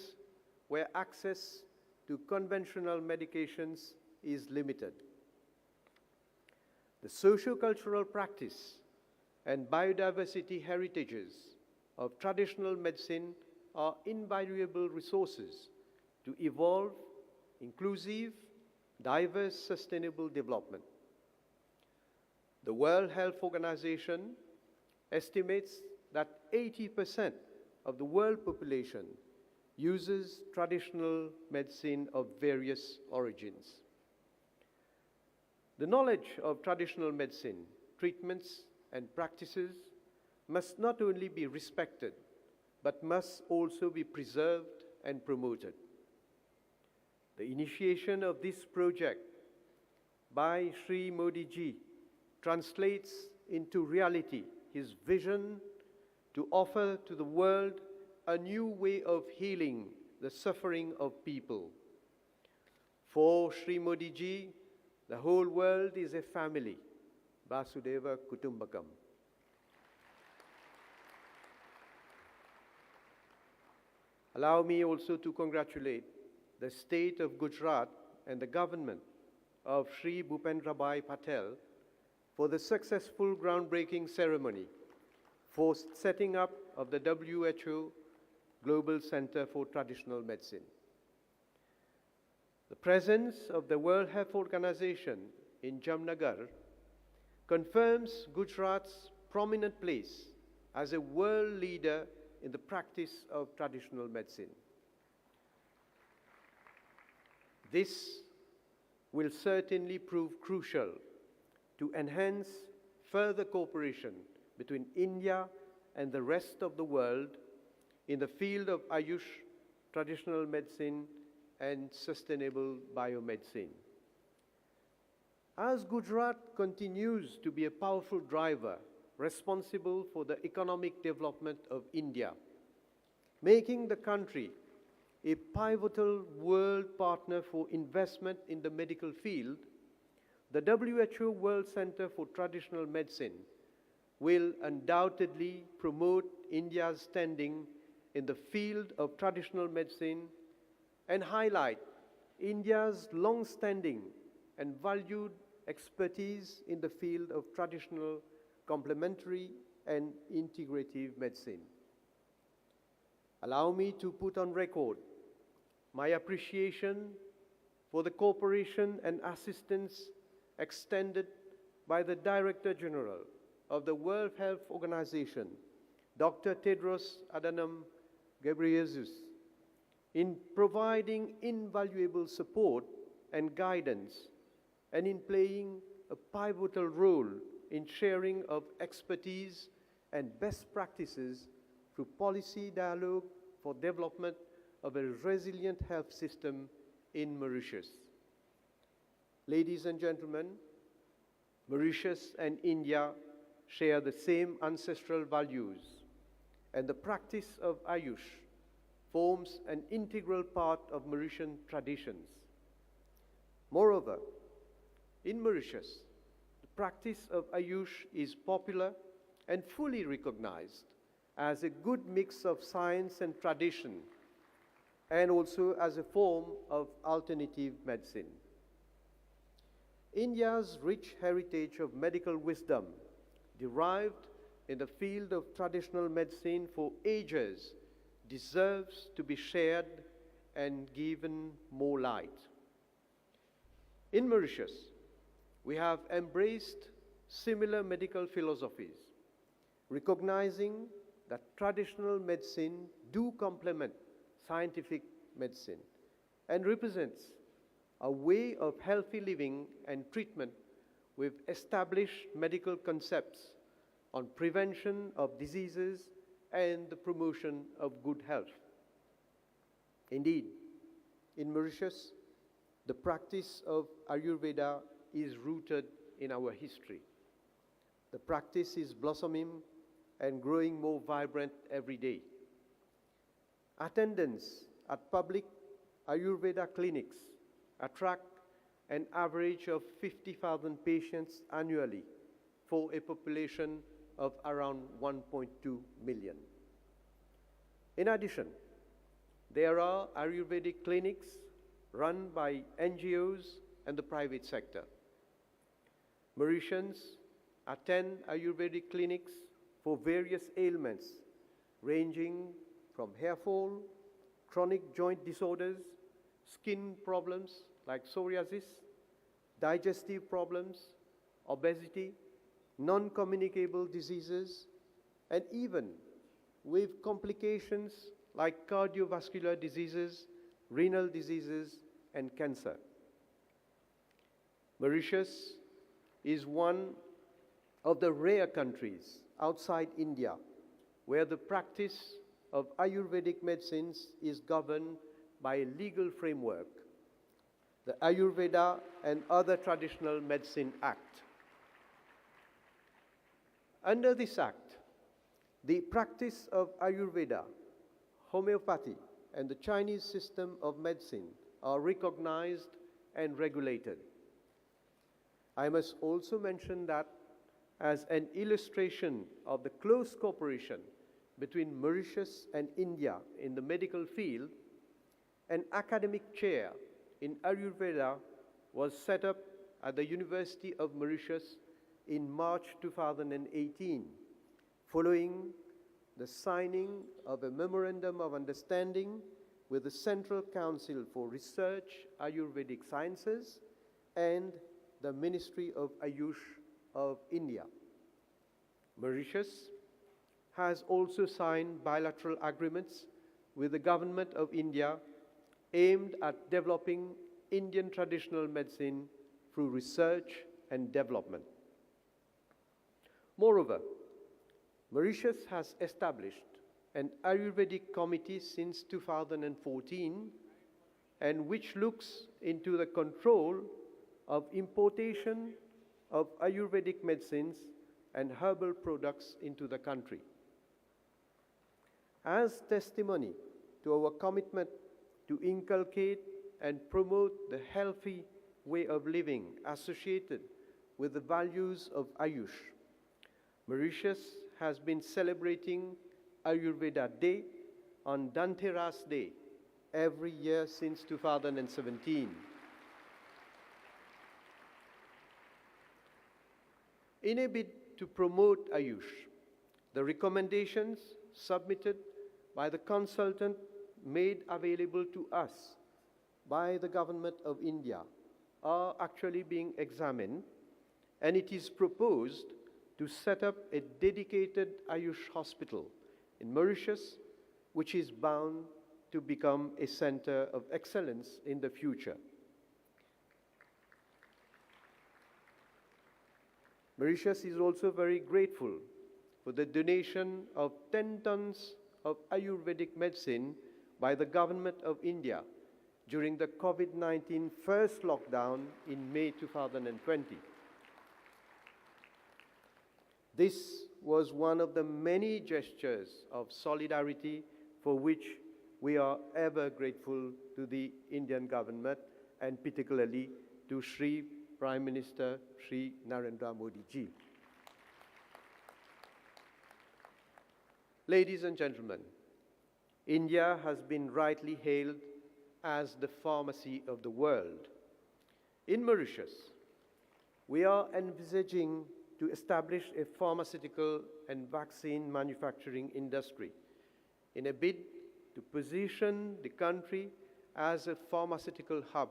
where access to conventional medications is limited. The socio-cultural practice and biodiversity heritages of traditional medicine are invaluable resources to evolve inclusive, diverse, sustainable development. The World Health Organization estimates that 80% of the world population uses traditional medicine of various origins. The knowledge of traditional medicine, treatments, and practices must not only be respected, but must also be preserved and promoted. The initiation of this project by Shri Modi ji translates into reality his vision to offer to the world a new way of healing the suffering of people. For Shri Modi ji, the whole world is a family, Vasudeva Kutumbakam. Allow me also to congratulate the state of Gujarat and the government of Shri Bhupendrabhai Patel for the successful groundbreaking ceremony for setting up of the WHO Global Center for Traditional Medicine. The presence of the World Health Organization in Jamnagar confirms Gujarat's prominent place as a world leader in the practice of traditional medicine. This will certainly prove crucial to enhance further cooperation between India and the rest of the world in the field of Ayush, traditional medicine, and sustainable biomedicine. As Gujarat continues to be a powerful driver responsible for the economic development of India, making the country a pivotal world partner for investment in the medical field, the WHO World Center for Traditional Medicine will undoubtedly promote India's standing in the field of traditional medicine and highlight India's long-standing and valued expertise in the field of traditional, complementary, and integrative medicine. Allow me to put on record my appreciation for the cooperation and assistance extended by the Director General of the World Health Organization, Dr. Tedros Adhanom Ghebreyesus, in providing invaluable support and guidance, and in playing a pivotal role in sharing of expertise and best practices through policy dialogue for development of a resilient health system in Mauritius. Ladies and gentlemen, Mauritius and India share the same ancestral values, and the practice of Ayush forms an integral part of Mauritian traditions. Moreover, in Mauritius, the practice of Ayush is popular and fully recognized as a good mix of science and tradition, and also as a form of alternative medicine. India's rich heritage of medical wisdom derived in the field of traditional medicine for ages deserves to be shared and given more light. In Mauritius, we have embraced similar medical philosophies, recognizing that traditional medicine do complement scientific medicine and represents a way of healthy living and treatment with established medical concepts on prevention of diseases and the promotion of good health. Indeed, in Mauritius, the practice of Ayurveda is rooted in our history. The practice is blossoming and growing more vibrant every day. Attendance at public Ayurveda clinics attract an average of 50,000 patients annually for a population of around 1.2 million. In addition, there are Ayurvedic clinics run by NGOs and the private sector. Mauritians attend Ayurvedic clinics for various ailments ranging from hair fall, chronic joint disorders, skin problems like psoriasis, digestive problems, obesity, non-communicable diseases, and even with complications like cardiovascular diseases, renal diseases, and cancer. Mauritius is one of the rare countries outside India where the practice of Ayurvedic medicines is governed by a legal framework, the Ayurveda and Other Traditional Medicine Act. Under this act, the practice of Ayurveda, homeopathy, and the Chinese system of medicine are recognized and regulated. I must also mention that as an illustration of the close cooperation between Mauritius and India in the medical field, an academic chair in Ayurveda was set up at the University of Mauritius in March 2018 following the signing of a Memorandum of Understanding with the Central Council for Research, Ayurvedic Sciences, and the Ministry of Ayush of India. Mauritius has also signed bilateral agreements with the Government of India aimed at developing Indian traditional medicine through research and development. Moreover, Mauritius has established an Ayurvedic committee since 2014, and which looks into the control of importation of Ayurvedic medicines and herbal products into the country. As testimony to our commitment to inculcate and promote the healthy way of living associated with the values of Ayush, Mauritius has been celebrating Ayurveda Day on Dhanteras Day every year since 2017. In a bid to promote Ayush, the recommendations submitted by the consultant made available to us by the Government of India are actually being examined, and it is proposed to set up a dedicated Ayush hospital in Mauritius, which is bound to become a center of excellence in the future. Mauritius is also very grateful for the donation of 10 tons of Ayurvedic medicine by the Government of India during the COVID-19 first lockdown in May 2020. This was one of the many gestures of solidarity for which we are ever grateful to the Indian government, and particularly to Shri Prime Minister Shri Narendra Modi ji. Ladies and gentlemen, India has been rightly hailed as the pharmacy of the world. In Mauritius, we are envisaging to establish a pharmaceutical and vaccine manufacturing industry in a bid to position the country as a pharmaceutical hub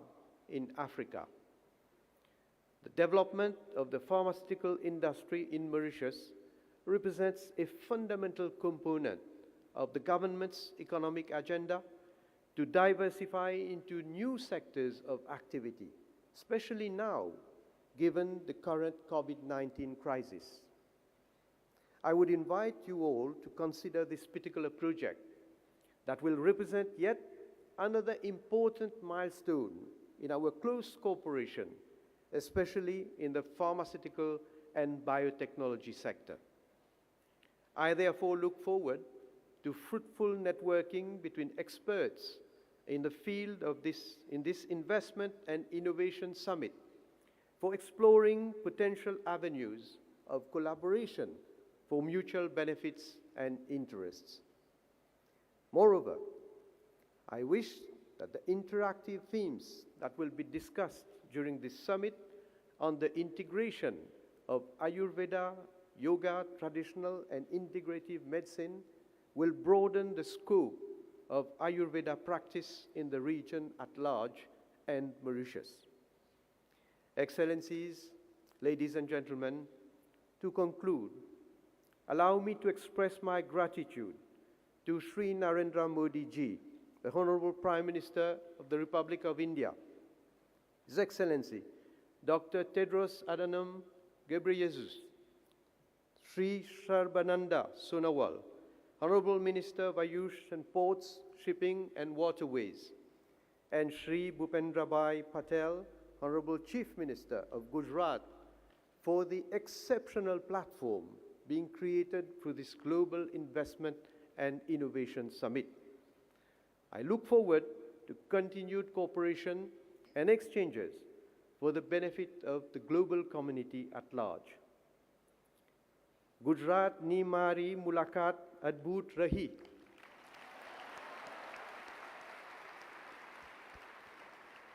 in Africa. The development of the pharmaceutical industry in Mauritius represents a fundamental component of the government's economic agenda to diversify into new sectors of activity, especially now, given the current COVID-19 crisis. I would invite you all to consider this particular project that will represent yet another important milestone in our close cooperation, especially in the pharmaceutical and biotechnology sector. I therefore look forward to fruitful networking between experts in the field of this investment and innovation summit for exploring potential avenues of collaboration for mutual benefits and interests. Moreover, I wish that the interactive themes that will be discussed during this summit on the integration of Ayurveda, yoga, traditional and integrative medicine will broaden the scope of Ayurveda practice in the region at large and Mauritius. Excellencies, ladies and gentlemen, to conclude, allow me to express my gratitude to Shri Narendra Modi ji, the Honorable Prime Minister of the Republic of India, His Excellency, Dr. Tedros Adhanom Ghebreyesus, Sri Sarbananda Sonowal, Honorable Minister of Ayush and Ports, Shipping and Waterways, and Shri Bhupendrabhai Patel, Honorable Chief Minister of Gujarat, for the exceptional platform being created through this Global Investment and Innovation Summit. I look forward to continued cooperation and exchanges for the benefit of the global community at large. Gujarat ni mari mulakat adbhut rahi.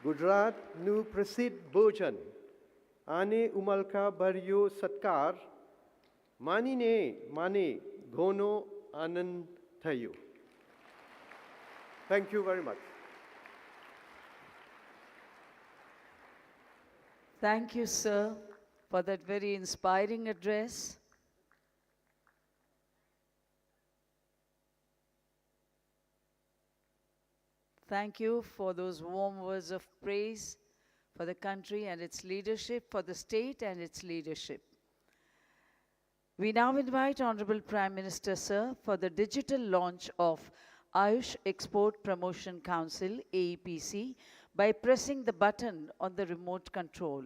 Gujarat nu prasid bhojan ane umalka baryo satkar manine mane Gono Anand Thayu. Thank you very much. Thank you, sir, for that very inspiring address. Thank you for those warm words of praise for the country and its leadership, for the state and its leadership. We now invite Honorable Prime Minister, sir, for the digital launch of Ayush Export Promotion Council, AEPC, by pressing the button on the remote control.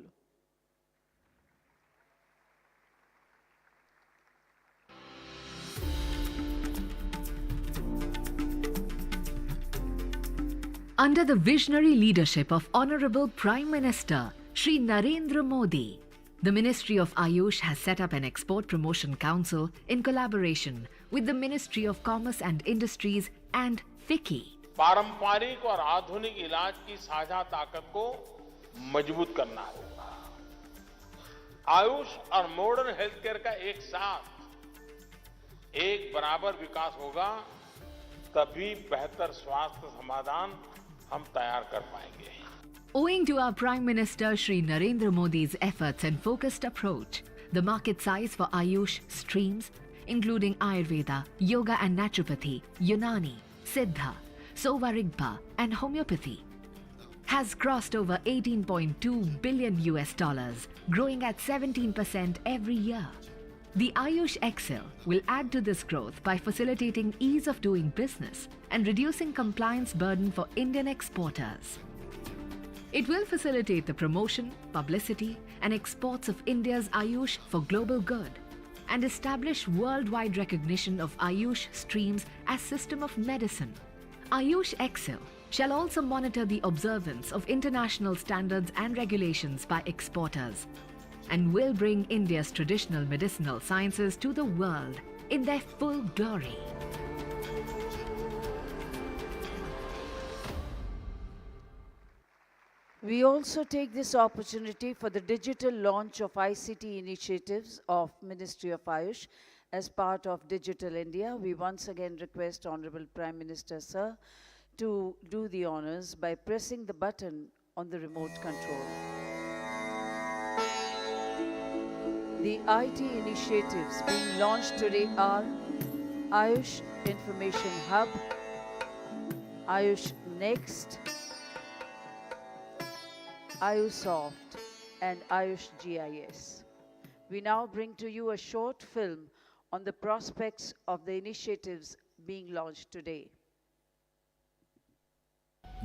Under the visionary leadership of Honorable Prime Minister Shri Narendra Modi, the Ministry of Ayush has set up an Export Promotion Council in collaboration with the Ministry of Commerce and Industries and FICCI. पारंपरिक और आधुनिक इलाज की साझा ताकत को मजबूत करना होगा। आयुष और मॉडर्न हेल्थ केयर का एक साथ एक बराबर विकास होगा, तभी बेहतर स्वास्थ्य समाधान हम तैयार कर पाएंगे। Owing to our Prime Minister Shri Narendra Modi's efforts and focused approach, the market size for Ayush streams, including Ayurveda, Yoga and Naturopathy, Unani, Siddha, Sovarigpa and Homeopathy, has crossed over 18.2 billion US dollars, growing at 17% every year. The Ayush Excel will add to this growth by facilitating ease of doing business and reducing compliance burden for Indian exporters. It will facilitate the promotion, publicity and exports of India's Ayush for global good and establish worldwide recognition of Ayush streams as system of medicine. Ayush Excel shall also monitor the observance of international standards and regulations by exporters and will bring India's traditional medicinal sciences to the world in their full glory. We also take this opportunity for the digital launch of ICT initiatives of Ministry of Ayush as part of Digital India. We once again request Honorable Prime Minister, sir, to do the honors by pressing the button on the remote control. The IT initiatives being launched today are Ayush Information Hub, Ayush Next, Ayusoft and Ayush GIS. We now bring to you a short film on the prospects of the initiatives being launched today.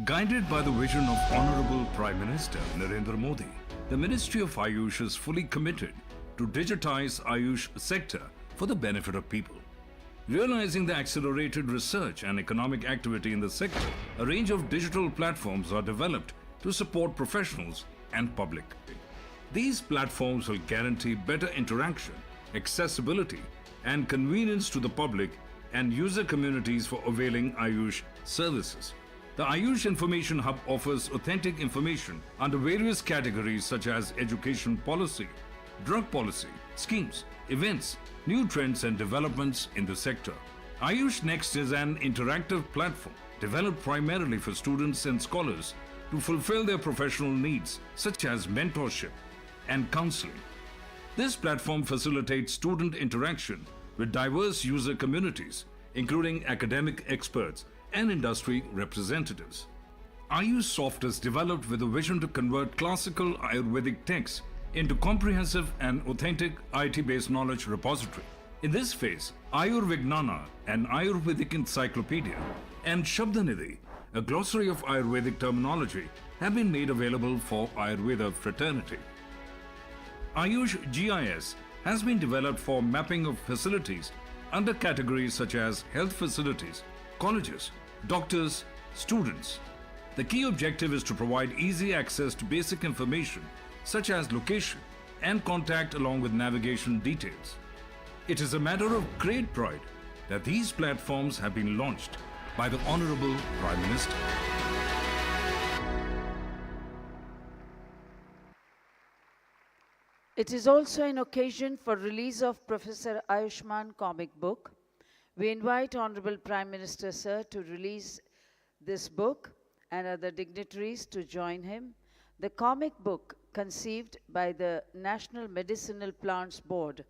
Guided by the vision of Honorable Prime Minister Narendra Modi, the Ministry of Ayush is fully committed to digitize Ayush sector for the benefit of people. Realizing the accelerated research and economic activity in the sector, a range of digital platforms are developed to support professionals and public. These platforms will guarantee better interaction, accessibility, and convenience to the public and user communities for availing Ayush services. The Ayush Information Hub offers authentic information under various categories such as education policy, drug policy, schemes, events, new trends and developments in the sector. Ayush Next is an interactive platform developed primarily for students and scholars to fulfill their professional needs such as mentorship and counseling. This platform facilitates student interaction with diverse user communities, including academic experts and industry representatives. Ayusoft is developed with a vision to convert classical Ayurvedic texts into comprehensive and authentic IT-based knowledge repository. In this phase, Ayurvignana, an Ayurvedic encyclopedia, and Shabdanidhi, a glossary of Ayurvedic terminology, have been made available for Ayurveda fraternity. Ayush GIS has been developed for mapping of facilities under categories such as health facilities, colleges, doctors, students. The key objective is to provide easy access to basic information such as location and contact along with navigation details. It is a matter of great pride that these platforms have been launched by the Honorable Prime Minister. It is also an occasion for release of Professor Ayushman comic book, We invite Honorable Prime Minister, sir, to release this book and other dignitaries to join him. The comic book conceived by the National Medicinal Plants Board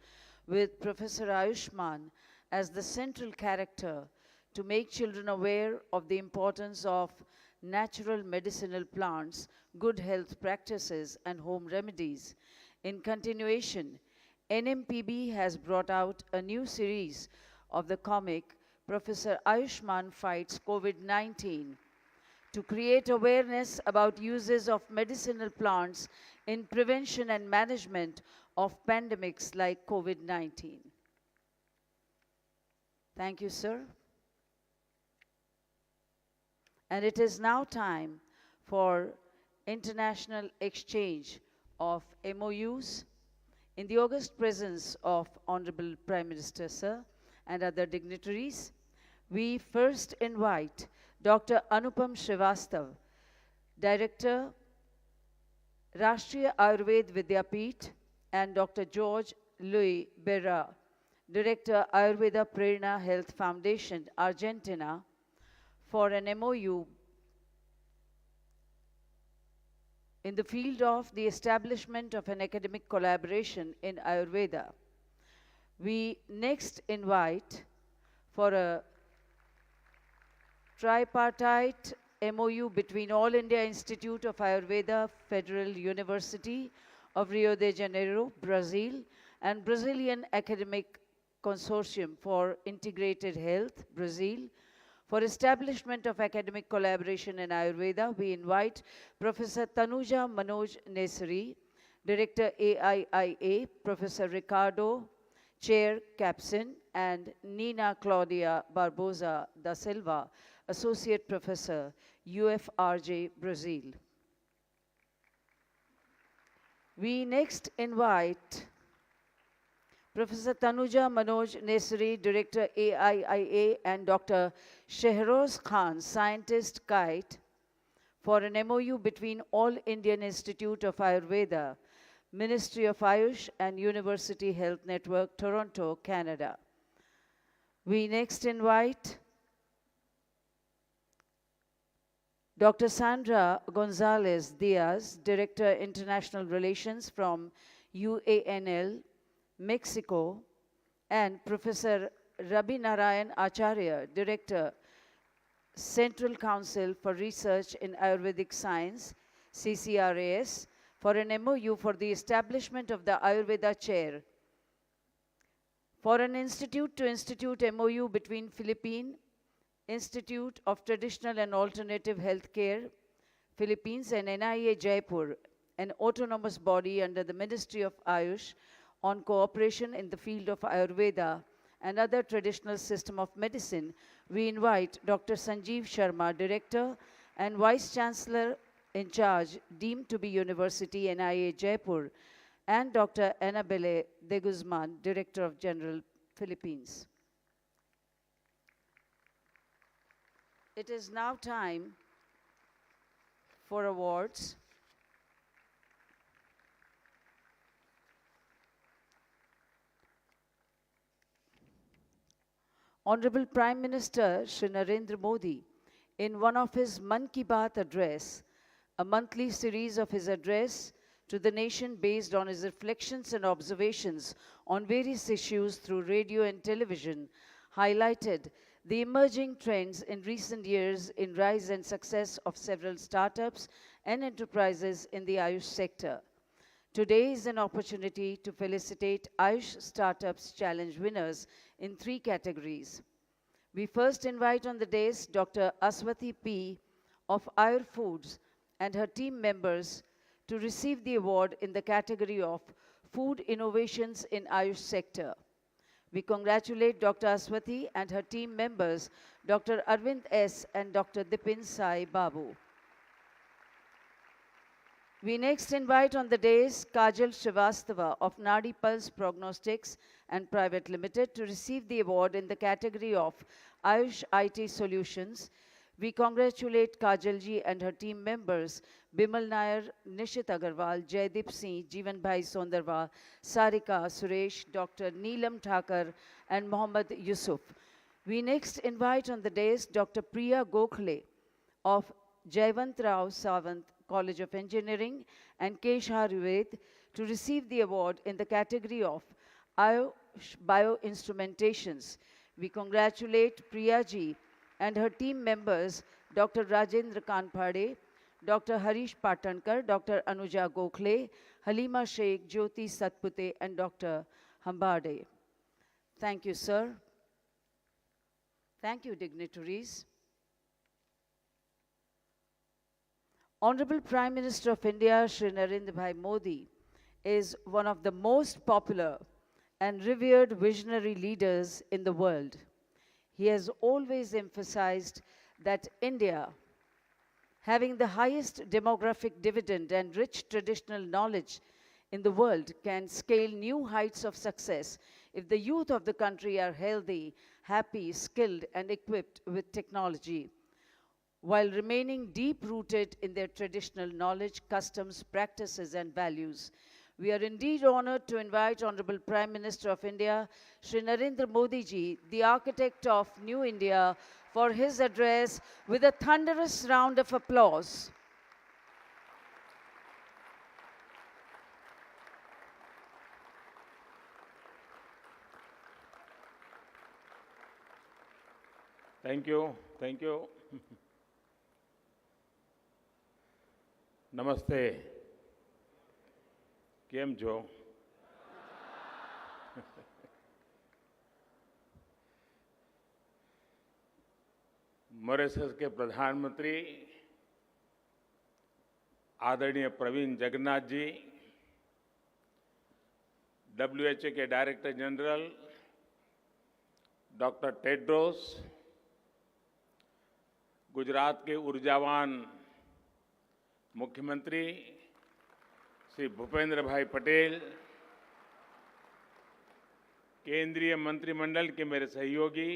with Professor Ayushman as the central character to make children aware of the importance of natural medicinal plants, good health practices, and home remedies. In continuation, NMPB has brought out a new series of the comic Professor Ayushman Fights COVID-19 to create awareness about uses of medicinal plants in prevention and management of pandemics like COVID-19. Thank you, sir. And it is now time for international exchange of MOUs. In the august presence of Honorable Prime Minister, sir, and other dignitaries, we first invite Dr. Anupam Srivastav, Director, Rashtriya Ayurved Vidyapith, and Dr. George Louis Berra, Director, Ayurveda Prerna Health Foundation, Argentina, for an MOU in the field of the establishment of an academic collaboration in Ayurveda. We next invite for a tripartite MOU between All India Institute of Ayurveda, Federal University of Rio de Janeiro, Brazil, and Brazilian Academic Consortium for Integrated Health, Brazil. For establishment of academic collaboration in Ayurveda, we invite Professor Tanuja Manoj Nesari, Director AIIA, Professor Ricardo, Chair Capson, and Nina Claudia Barbosa da Silva, Associate Professor, UFRJ, Brazil. We next invite Professor Tanuja Manoj Nesari, Director AIIA, and Dr. Shehroz Khan, Scientist Kite, for an MOU between All Indian Institute of Ayurveda, Ministry of Ayush, and University Health Network, Toronto, Canada. We next invite Dr. Sandra Gonzalez Diaz, Director International Relations from UANL, Mexico, and Professor Rabi Narayan Acharya, Director, Central Council for Research in Ayurvedic Science, CCRAS, for an MOU for the establishment of the Ayurveda Chair. For an institute-to-institute MOU between Philippine Institute of Traditional and Alternative Healthcare, Philippines, and NIA Jaipur, an autonomous body under the Ministry of Ayush, on cooperation in the field of Ayurveda and other traditional system of medicine, we invite Dr. Sanjeev Sharma, Director and Vice Chancellor in charge, deemed to be University NIA Jaipur, and Dr. Annabelle de Guzman, Director of General, Philippines. It is now time for awards. Honorable Prime Minister Shri Narendra Modi, in one of his Man Ki Baat address, a monthly series of his address to the nation based on his reflections and observations on various issues through radio and television, highlighted the emerging trends in recent years in rise and success of several startups and enterprises in the Ayush sector. Today is an opportunity to felicitate Ayush Startups Challenge winners in 3 categories. We first invite on the dais Dr. Aswati P. of Ayur Foods and her team members to receive the award in the category of Food Innovations in Ayush sector. We congratulate Dr. Aswati and her team members, Dr. Arvind S. and Dr. Dipin Sai Babu. We next invite on the dais Kajal Srivastava of Nadi Pulse Prognostics and Private Limited to receive the award in the category of Ayush IT Solutions. We congratulate Kajalji and her team members, Bimal Nair, Nishit Agarwal, Jaideep Singh, Jeevan Bhai Sondarwa, Sarika, Suresh, Dr. Neelam Thakur, and Mohammad Yusuf. We next invite on the dais Dr. Priya Gokhale of Jayawant Rao Sawant College of Engineering and Kesh Ayurved to receive the award in the category of Ayush Bioinstrumentations. We congratulate Priya ji and her team members Dr. Rajendra Kanphade, Dr. Harish Patankar, Dr. Anuja Gokhale, Halima Sheikh, Jyoti Satpute, and Dr. Hambade. Thank you, sir. Thank you, dignitaries. Honorable Prime Minister of India, Shri Narendra Bhai Modi, is one of the most popular and revered visionary leaders in the world. He has always emphasized that India, having the highest demographic dividend and rich traditional knowledge in the world, can scale new heights of success if the youth of the country are healthy, happy, skilled, and equipped with technology, while remaining deep-rooted in their traditional knowledge, customs, practices, and values. We are indeed honored to invite Honorable Prime Minister of India, Shri Narendra Modi ji, the architect of New India, for his address with a thunderous round of applause. Thank you. Thank you. Namaste. કેમ છો? Mauritius के प्रधानमंत्री आदरणीय Praveen Jagannath ji, WHO के director general doctor Tedros, Gujarat के ऊर्जावान मुख्यमंत्री श्री भूपेंद्र भाई पटेल, केंद्रीय मंत्रिमंडल के मेरे सहयोगी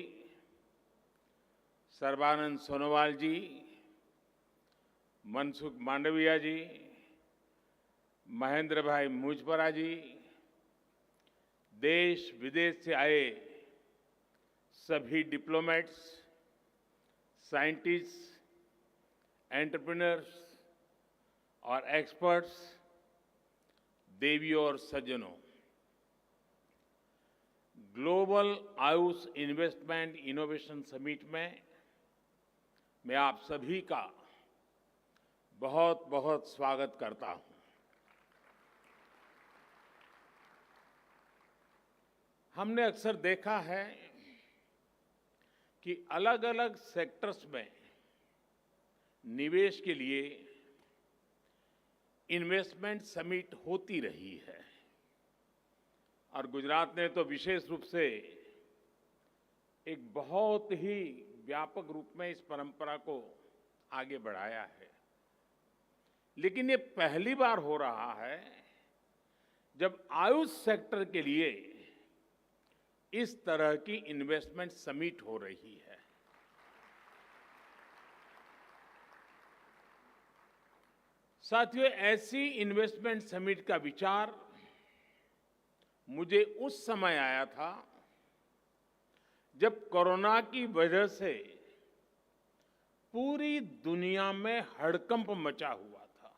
सर्बानंद सोनोवाल जी, मनसुख मांडविया जी, महेंद्र भाई मुजपरा जी, देश विदेश से आए सभी डिप्लोमेट्स, साइंटिस्ट, एंटरप्रेन्योर्स और एक्सपर्ट्स, देवियों और सज्जनों, global Ayush investment innovation summit में मैं आप सभी का बहुत बहुत स्वागत करता हूं। हमने अक्सर देखा है कि अलग अलग सेक्टर्स में निवेश के लिए इन्वेस्टमेंट समिट होती रही है और गुजरात ने तो विशेष रूप से एक बहुत ही व्यापक रूप में इस परंपरा को आगे बढ़ाया है। लेकिन ये पहली बार हो रहा है जब आयुष सेक्टर के लिए इस तरह की इन्वेस्टमेंट समिट हो रही है। साथियों, ऐसी इन्वेस्टमेंट समिट का विचार मुझे उस समय आया था जब कोरोना की वजह से पूरी दुनिया में हड़कंप मचा हुआ था।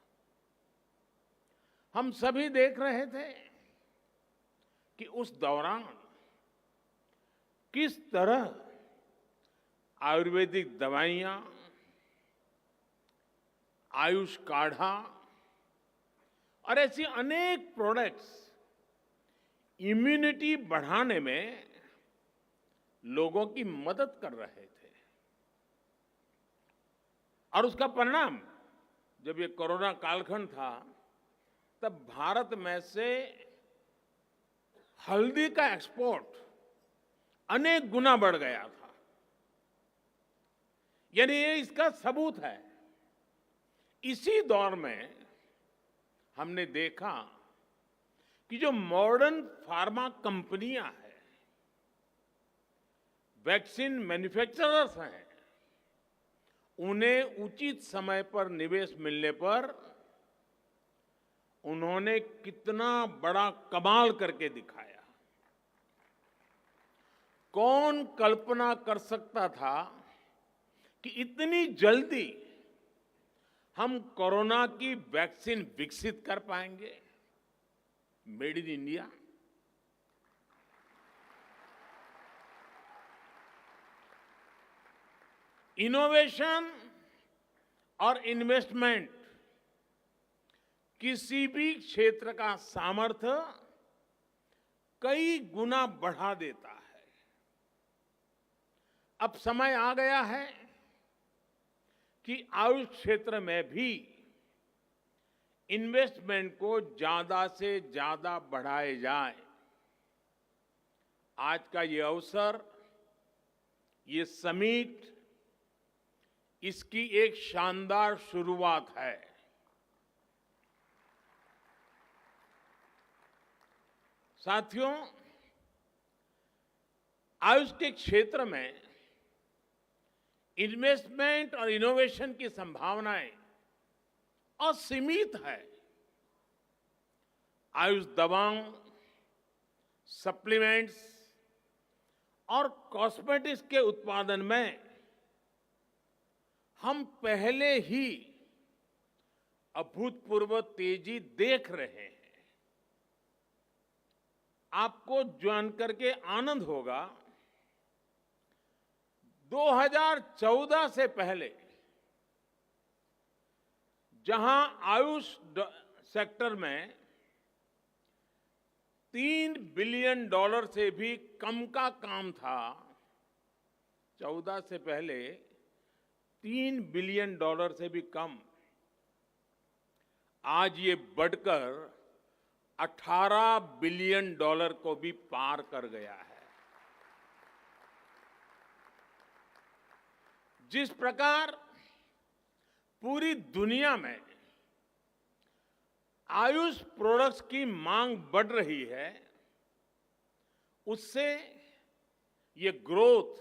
हम सभी देख रहे थे कि उस दौरान किस तरह आयुर्वेदिक दवाइयां, आयुष काढ़ा और ऐसी अनेक प्रोडक्ट्स इम्यूनिटी बढ़ाने में लोगों की मदद कर रहे थे। और उसका परिणाम, जब ये कोरोना कालखंड था, तब भारत में से हल्दी का एक्सपोर्ट अनेक गुना बढ़ गया था। यानी ये इसका सबूत है। इसी दौर में हमने देखा कि जो मॉडर्न फार्मा कंपनियां हैं, वैक्सीन मैन्युफैक्चरर्स हैं, उन्हें उचित समय पर निवेश मिलने पर उन्होंने कितना बड़ा कमाल करके दिखाया। कौन कल्पना कर सकता था कि इतनी जल्दी हम कोरोना की वैक्सीन विकसित कर पाएंगे? Made in India. इनोवेशन और इन्वेस्टमेंट किसी भी क्षेत्र का सामर्थ्य कई गुना बढ़ा देता है। अब समय आ गया है कि आयुष क्षेत्र में भी इन्वेस्टमेंट को ज्यादा से ज्यादा बढ़ाए जाए। आज का ये अवसर, ये समिट, इसकी एक शानदार शुरुआत है। साथियों, आयुष के क्षेत्र में इन्वेस्टमेंट और इनोवेशन की संभावनाएं असीमित है। आयुष दवाओं, सप्लीमेंट्स और कॉस्मेटिक्स के उत्पादन में हम पहले ही अभूतपूर्व तेजी देख रहे हैं। आपको जानकर के आनंद होगा, 2014 से पहले जहां आयुष सेक्टर में $3 बिलियन से भी कम का काम था, 14 से पहले $3 बिलियन से भी कम, आज ये बढ़कर $18 बिलियन को भी पार कर गया है। जिस प्रकार पूरी दुनिया में आयुष प्रोडक्ट्स की मांग बढ़ रही है, उससे ये ग्रोथ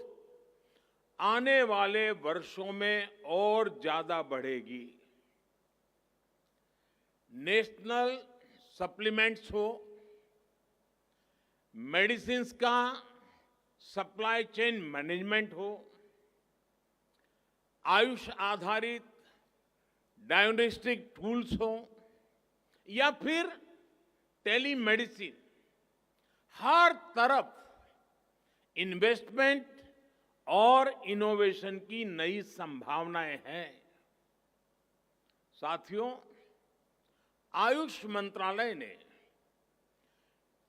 आने वाले वर्षों में और ज्यादा बढ़ेगी। नेशनल सप्लीमेंट्स हो, मेडिसिन्स का सप्लाई चेन मैनेजमेंट हो, आयुष आधारित डायग्नोस्टिक टूल्स हो या फिर टेलीमेडिसिन, हर तरफ इन्वेस्टमेंट और इनोवेशन की नई संभावनाएं हैं। साथियों, आयुष मंत्रालय ने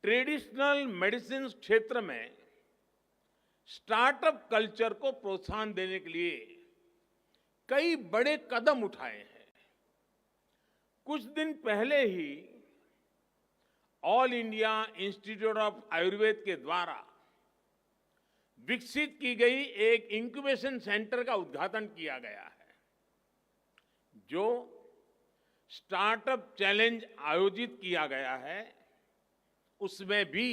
ट्रेडिशनल मेडिसिन क्षेत्र में स्टार्टअप कल्चर को प्रोत्साहन देने के लिए कई बड़े कदम उठाए हैं। कुछ दिन पहले ही all India institute of Ayurveda के द्वारा विकसित की गई एक इंक्यूबेशन सेंटर का उद्घाटन किया गया है, जो स्टार्टअप चैलेंज आयोजित किया गया है। उसमें भी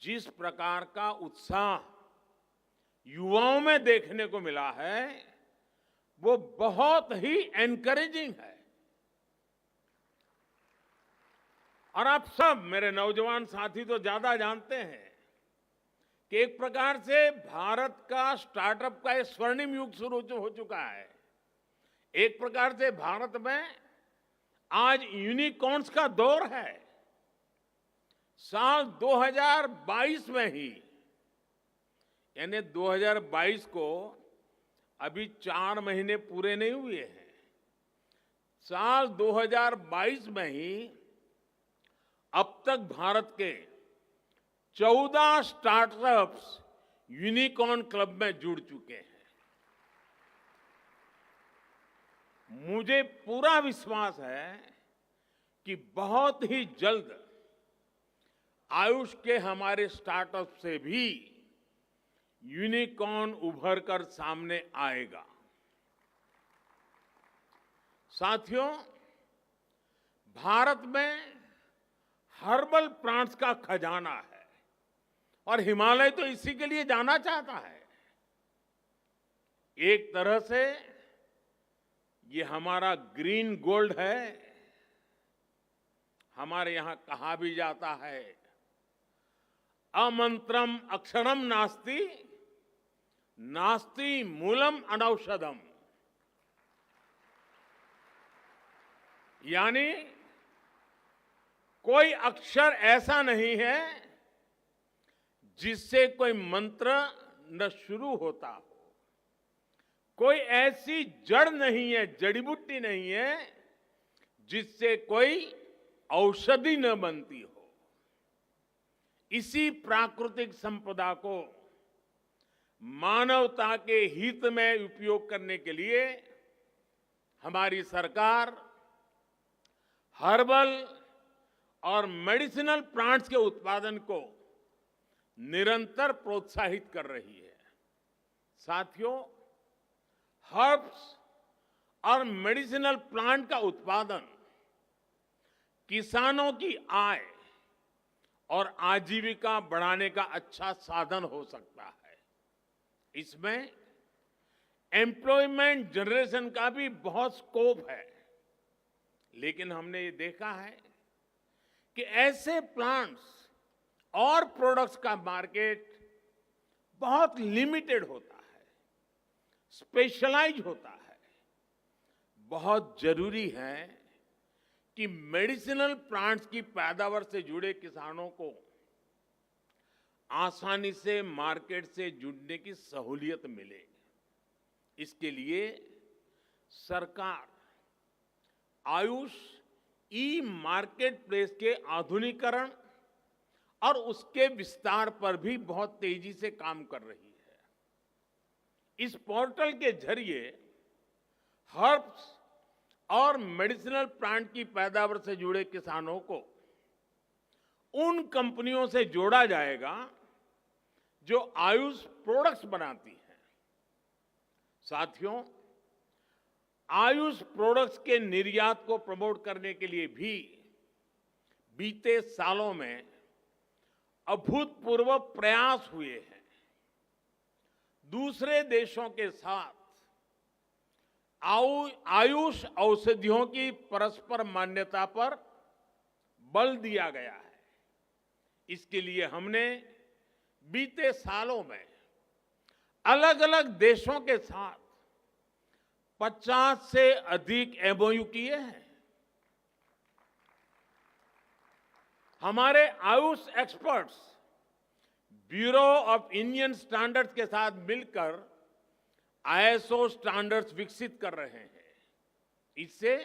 जिस प्रकार का उत्साह युवाओं में देखने को मिला है, वो बहुत ही एनकरेजिंग है। और आप सब मेरे नौजवान साथी तो ज्यादा जानते हैं कि एक प्रकार से भारत का स्टार्टअप का एक स्वर्णिम युग शुरू हो चुका है। एक प्रकार से भारत में आज यूनिकॉर्न्स का दौर है। साल 2022 में ही, यानी 2022 को अभी 4 महीने पूरे नहीं हुए हैं, साल 2022 में ही अब तक भारत के 14 स्टार्टअप्स यूनिकॉर्न क्लब में जुड़ चुके हैं। मुझे पूरा विश्वास है कि बहुत ही जल्द आयुष के हमारे स्टार्टअप से भी यूनिकॉर्न उभर कर सामने आएगा। साथियों, भारत में हर्बल प्लांट्स का खजाना है और हिमालय तो इसी के लिए जाना चाहता है। एक तरह से ये हमारा ग्रीन गोल्ड है। हमारे यहां कहा भी जाता है, अमंत्रम अक्षरम नास्ति, नास्ति मूलम अनौषधम। यानी कोई अक्षर ऐसा नहीं है जिससे कोई मंत्र न शुरू होता हो, कोई ऐसी जड़ नहीं है, जड़ी बूटी नहीं है जिससे कोई औषधि न बनती हो। इसी प्राकृतिक संपदा को मानवता के हित में उपयोग करने के लिए हमारी सरकार हर्बल और मेडिसिनल प्लांट्स के उत्पादन को निरंतर प्रोत्साहित कर रही है। साथियों, हर्ब्स और मेडिसिनल प्लांट का उत्पादन किसानों की आय और आजीविका बढ़ाने का अच्छा साधन हो सकता है। इसमें एम्प्लॉयमेंट जनरेशन का भी बहुत स्कोप है। लेकिन हमने ये देखा है कि ऐसे प्लांट्स और प्रोडक्ट्स का मार्केट बहुत लिमिटेड होता है, स्पेशलाइज होता है। बहुत जरूरी है कि मेडिसिनल प्लांट्स की पैदावार से जुड़े किसानों को आसानी से मार्केट से जुड़ने की सहूलियत मिले। इसके लिए सरकार आयुष ई मार्केट प्लेस के आधुनिकीकरण और उसके विस्तार पर भी बहुत तेजी से काम कर रही है। इस पोर्टल के जरिए हर्ब्स और मेडिसिनल प्लांट की पैदावार से जुड़े किसानों को उन कंपनियों से जोड़ा जाएगा जो आयुष प्रोडक्ट्स बनाती हैं। साथियों, आयुष प्रोडक्ट्स के निर्यात को प्रमोट करने के लिए भी बीते सालों में अभूतपूर्व प्रयास हुए हैं। दूसरे देशों के साथ आयुष औषधियों की परस्पर मान्यता पर बल दिया गया है। इसके लिए हमने बीते सालों में अलग अलग देशों के साथ 50 से अधिक एमओयू किए हैं। हमारे Ayush experts bureau of Indian standards के साथ मिलकर आईएसओ स्टैंडर्ड्स विकसित कर रहे हैं। इससे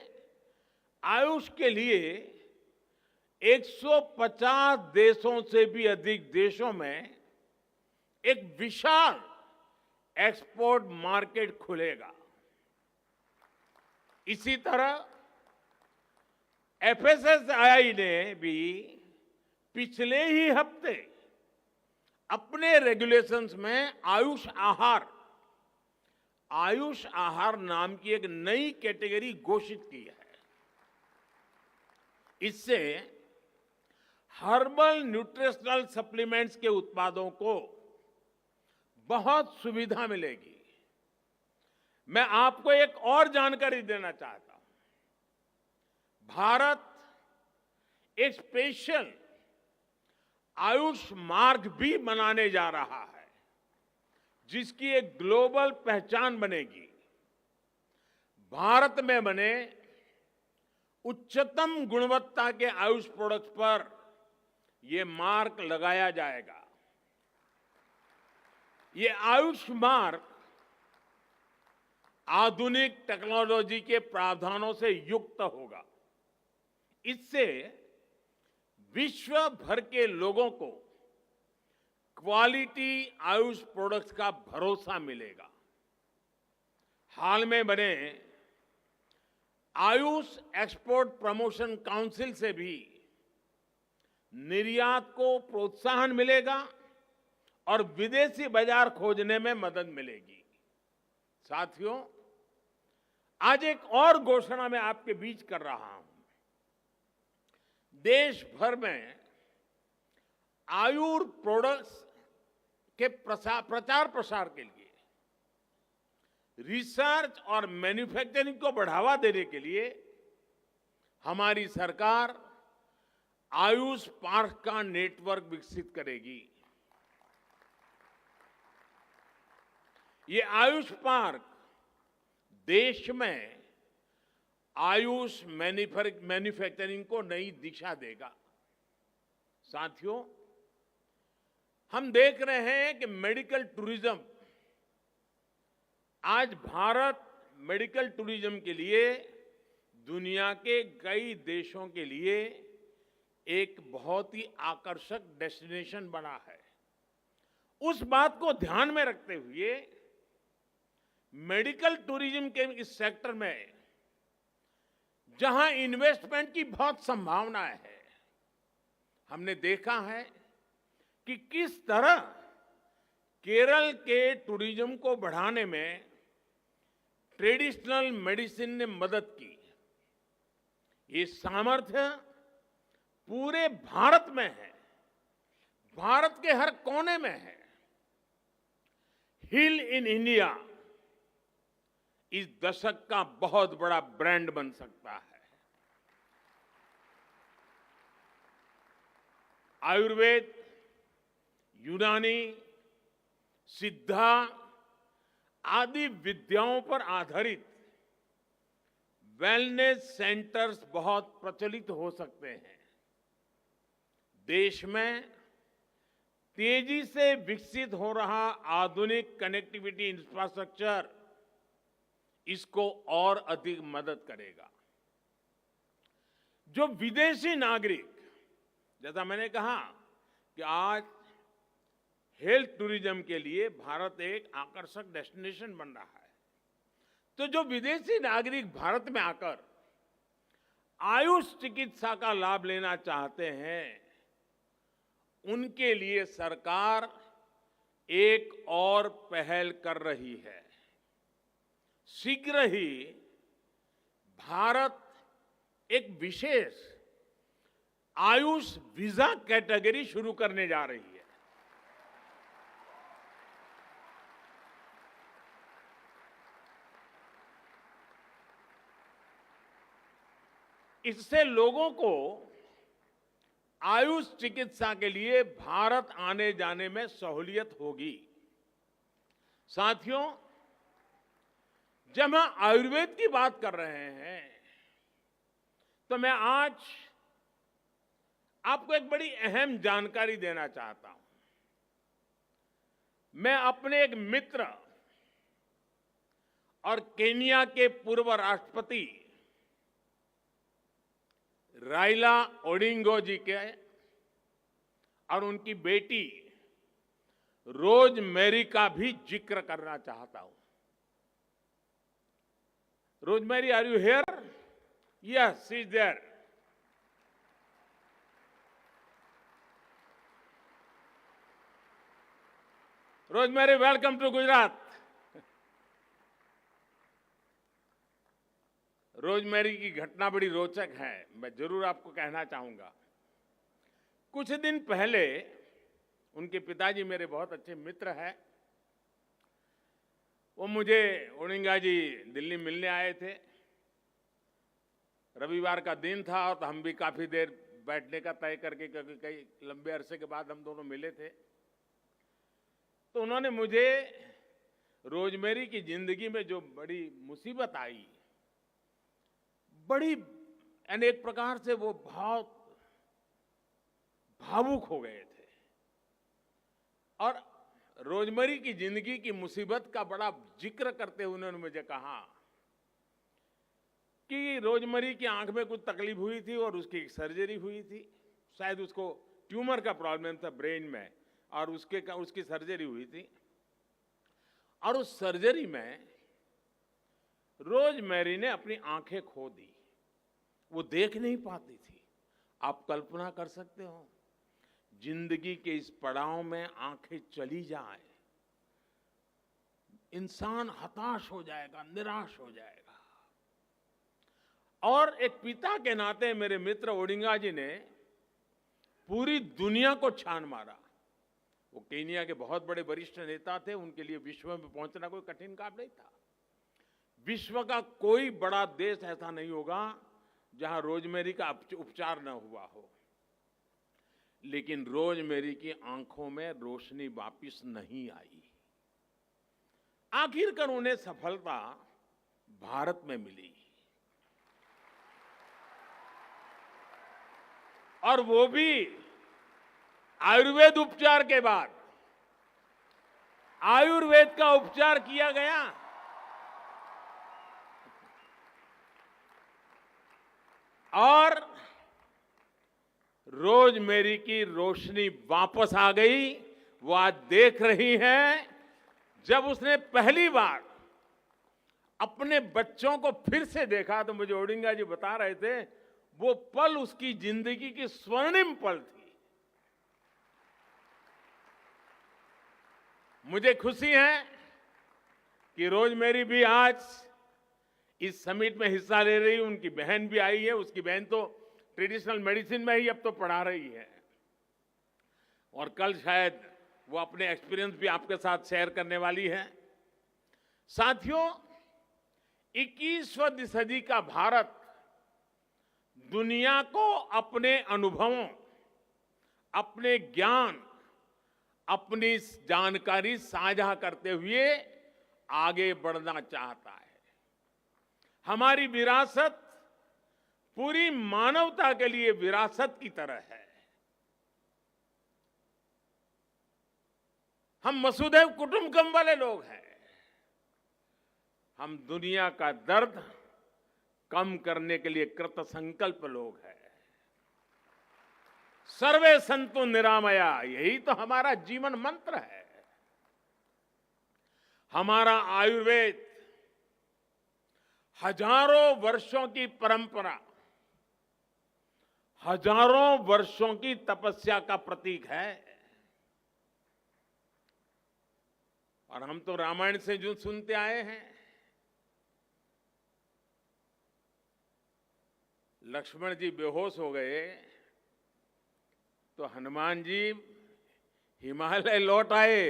आयुष के लिए 150 देशों से भी अधिक देशों में एक विशाल एक्सपोर्ट मार्केट खुलेगा। इसी तरह एफएसएसआई ने भी पिछले ही हफ्ते अपने रेगुलेशंस में आयुष आहार नाम की एक नई कैटेगरी घोषित की है। इससे हर्बल न्यूट्रिशनल सप्लीमेंट्स के उत्पादों को बहुत सुविधा मिलेगी। मैं आपको एक और जानकारी देना चाहता हूं। भारत एक स्पेशल आयुष मार्ग भी बनाने जा रहा है, जिसकी एक ग्लोबल पहचान बनेगी। भारत में बने उच्चतम गुणवत्ता के आयुष प्रोडक्ट्स पर यह मार्क लगाया जाएगा। ये आयुष मार्क आधुनिक टेक्नोलॉजी के प्रावधानों से युक्त होगा। इससे विश्व भर के लोगों को क्वालिटी आयुष प्रोडक्ट्स का भरोसा मिलेगा। हाल में बने आयुष एक्सपोर्ट प्रमोशन काउंसिल से भी निर्यात को प्रोत्साहन मिलेगा और विदेशी बाजार खोजने में मदद मिलेगी। साथियों, आज एक और घोषणा मैं आपके बीच कर रहा हूं। देश भर में आयुर्वेद प्रोडक्ट्स के प्रचार प्रसार के लिए, रिसर्च और मैन्युफैक्चरिंग को बढ़ावा देने के लिए हमारी सरकार आयुष पार्क का नेटवर्क विकसित करेगी। ये आयुष पार्क देश में आयुष मैन्युफैक्चरिंग को नई दिशा देगा। साथियों, हम देख रहे हैं कि मेडिकल टूरिज्म, आज भारत मेडिकल टूरिज्म के लिए दुनिया के कई देशों के लिए एक बहुत ही आकर्षक डेस्टिनेशन बना है। उस बात को ध्यान में रखते हुए मेडिकल टूरिज्म के इस सेक्टर में जहां इन्वेस्टमेंट की बहुत संभावनाएं है, हमने देखा है कि किस तरह केरल के टूरिज्म को बढ़ाने में ट्रेडिशनल मेडिसिन ने मदद की। ये सामर्थ्य पूरे भारत में है, भारत के हर कोने में है। हील इन इंडिया इस दशक का बहुत बड़ा ब्रांड बन सकता है। आयुर्वेद, यूनानी, सिद्धा आदि विद्याओं पर आधारित वेलनेस सेंटर्स बहुत प्रचलित हो सकते हैं। देश में तेजी से विकसित हो रहा आधुनिक कनेक्टिविटी इंफ्रास्ट्रक्चर इसको और अधिक मदद करेगा। जो विदेशी नागरिक, जैसा मैंने कहा कि आज हेल्थ टूरिज्म के लिए भारत एक आकर्षक डेस्टिनेशन बन रहा है, तो जो विदेशी नागरिक भारत में आकर आयुष चिकित्सा का लाभ लेना चाहते हैं, उनके लिए सरकार एक और पहल कर रही है। शीघ्र ही भारत एक विशेष आयुष वीजा कैटेगरी शुरू करने जा रही है। इससे लोगों को आयुष चिकित्सा के लिए भारत आने जाने में सहूलियत होगी। साथियों, जब हम आयुर्वेद की बात कर रहे हैं, तो मैं आज आपको एक बड़ी अहम जानकारी देना चाहता हूं। मैं अपने एक मित्र और केनिया के पूर्व राष्ट्रपति राइला ओडिंगो जी के और उनकी बेटी रोज मैरी का भी जिक्र करना चाहता हूं। Rosemary, are you here? Yes, she is there. Rosemary, welcome to Gujarat. Rosemary की घटना बड़ी रोचक है, मैं जरूर आपको कहना चाहूंगा। कुछ दिन पहले उनके पिताजी मेरे बहुत अच्छे मित्र हैं। वो मुझे ओडिंगा जी दिल्ली मिलने आए थे। रविवार का दिन था और तो हम भी काफी देर बैठने का तय करके, क्योंकि कई लंबे अरसे के बाद हम दोनों मिले थे। तो उन्होंने मुझे रोजमेरी की जिंदगी में जो बड़ी मुसीबत आई, बड़ी अनेक प्रकार से वो बहुत भावुक हो गए थे और रोजमेरी की जिंदगी की मुसीबत का बड़ा जिक्र करते हुए उन्होंने मुझे कहा कि रोजमेरी की आंख में कुछ तकलीफ हुई थी और उसकी एक सर्जरी हुई थी। शायद उसको ट्यूमर का प्रॉब्लम था ब्रेन में और उसकी सर्जरी हुई थी। और उस सर्जरी में रोजमेरी ने अपनी आंखें खो दी, वो देख नहीं पाती थी। आप कल्पना कर सकते हो, जिंदगी के इस पड़ाव में आंखें चली जाए, इंसान हताश हो जाएगा, निराश हो जाएगा। और एक पिता के नाते मेरे मित्र ओडिंगा जी ने पूरी दुनिया को छान मारा। वो केनिया के बहुत बड़े वरिष्ठ नेता थे, उनके लिए विश्व में पहुंचना कोई कठिन काम नहीं था। विश्व का कोई बड़ा देश ऐसा नहीं होगा जहां रोजमेरी का उपचार न हुआ हो। लेकिन रोजमेरी की आंखों में रोशनी वापस नहीं आई। आखिरकार उन्हें सफलता भारत में मिली और वो भी आयुर्वेद उपचार के बाद। आयुर्वेद का उपचार किया गया और रोजमेरी की रोशनी वापस आ गई। वो आज देख रही हैं, जब उसने पहली बार अपने बच्चों को फिर से देखा तो मुझे ओडिंगा जी बता रहे थे वो पल उसकी जिंदगी की स्वर्णिम पल थी। मुझे खुशी है कि रोजमेरी भी आज इस समिट में हिस्सा ले रही है। उनकी बहन भी आई है, उसकी बहन तो ट्रेडिशनल मेडिसिन में ही अब तो पढ़ा रही है और कल शायद वो अपने एक्सपीरियंस भी आपके साथ शेयर करने वाली है। साथियों, 21वीं सदी का भारत दुनिया को अपने अनुभवों, अपने ज्ञान, अपनी जानकारी साझा करते हुए आगे बढ़ना चाहता है। हमारी विरासत पूरी मानवता के लिए विरासत की तरह है। हम वसुधैव कुटुंबकम वाले लोग हैं। हम दुनिया का दर्द कम करने के लिए कृत संकल्प लोग हैं। सर्वे संतु निरामया, यही तो हमारा जीवन मंत्र है। हमारा आयुर्वेद हजारों वर्षों की परंपरा, हजारों वर्षों की तपस्या का प्रतीक है। और हम तो रामायण से जो सुनते आए हैं, लक्ष्मण जी बेहोश हो गए तो हनुमान जी हिमालय लौट आए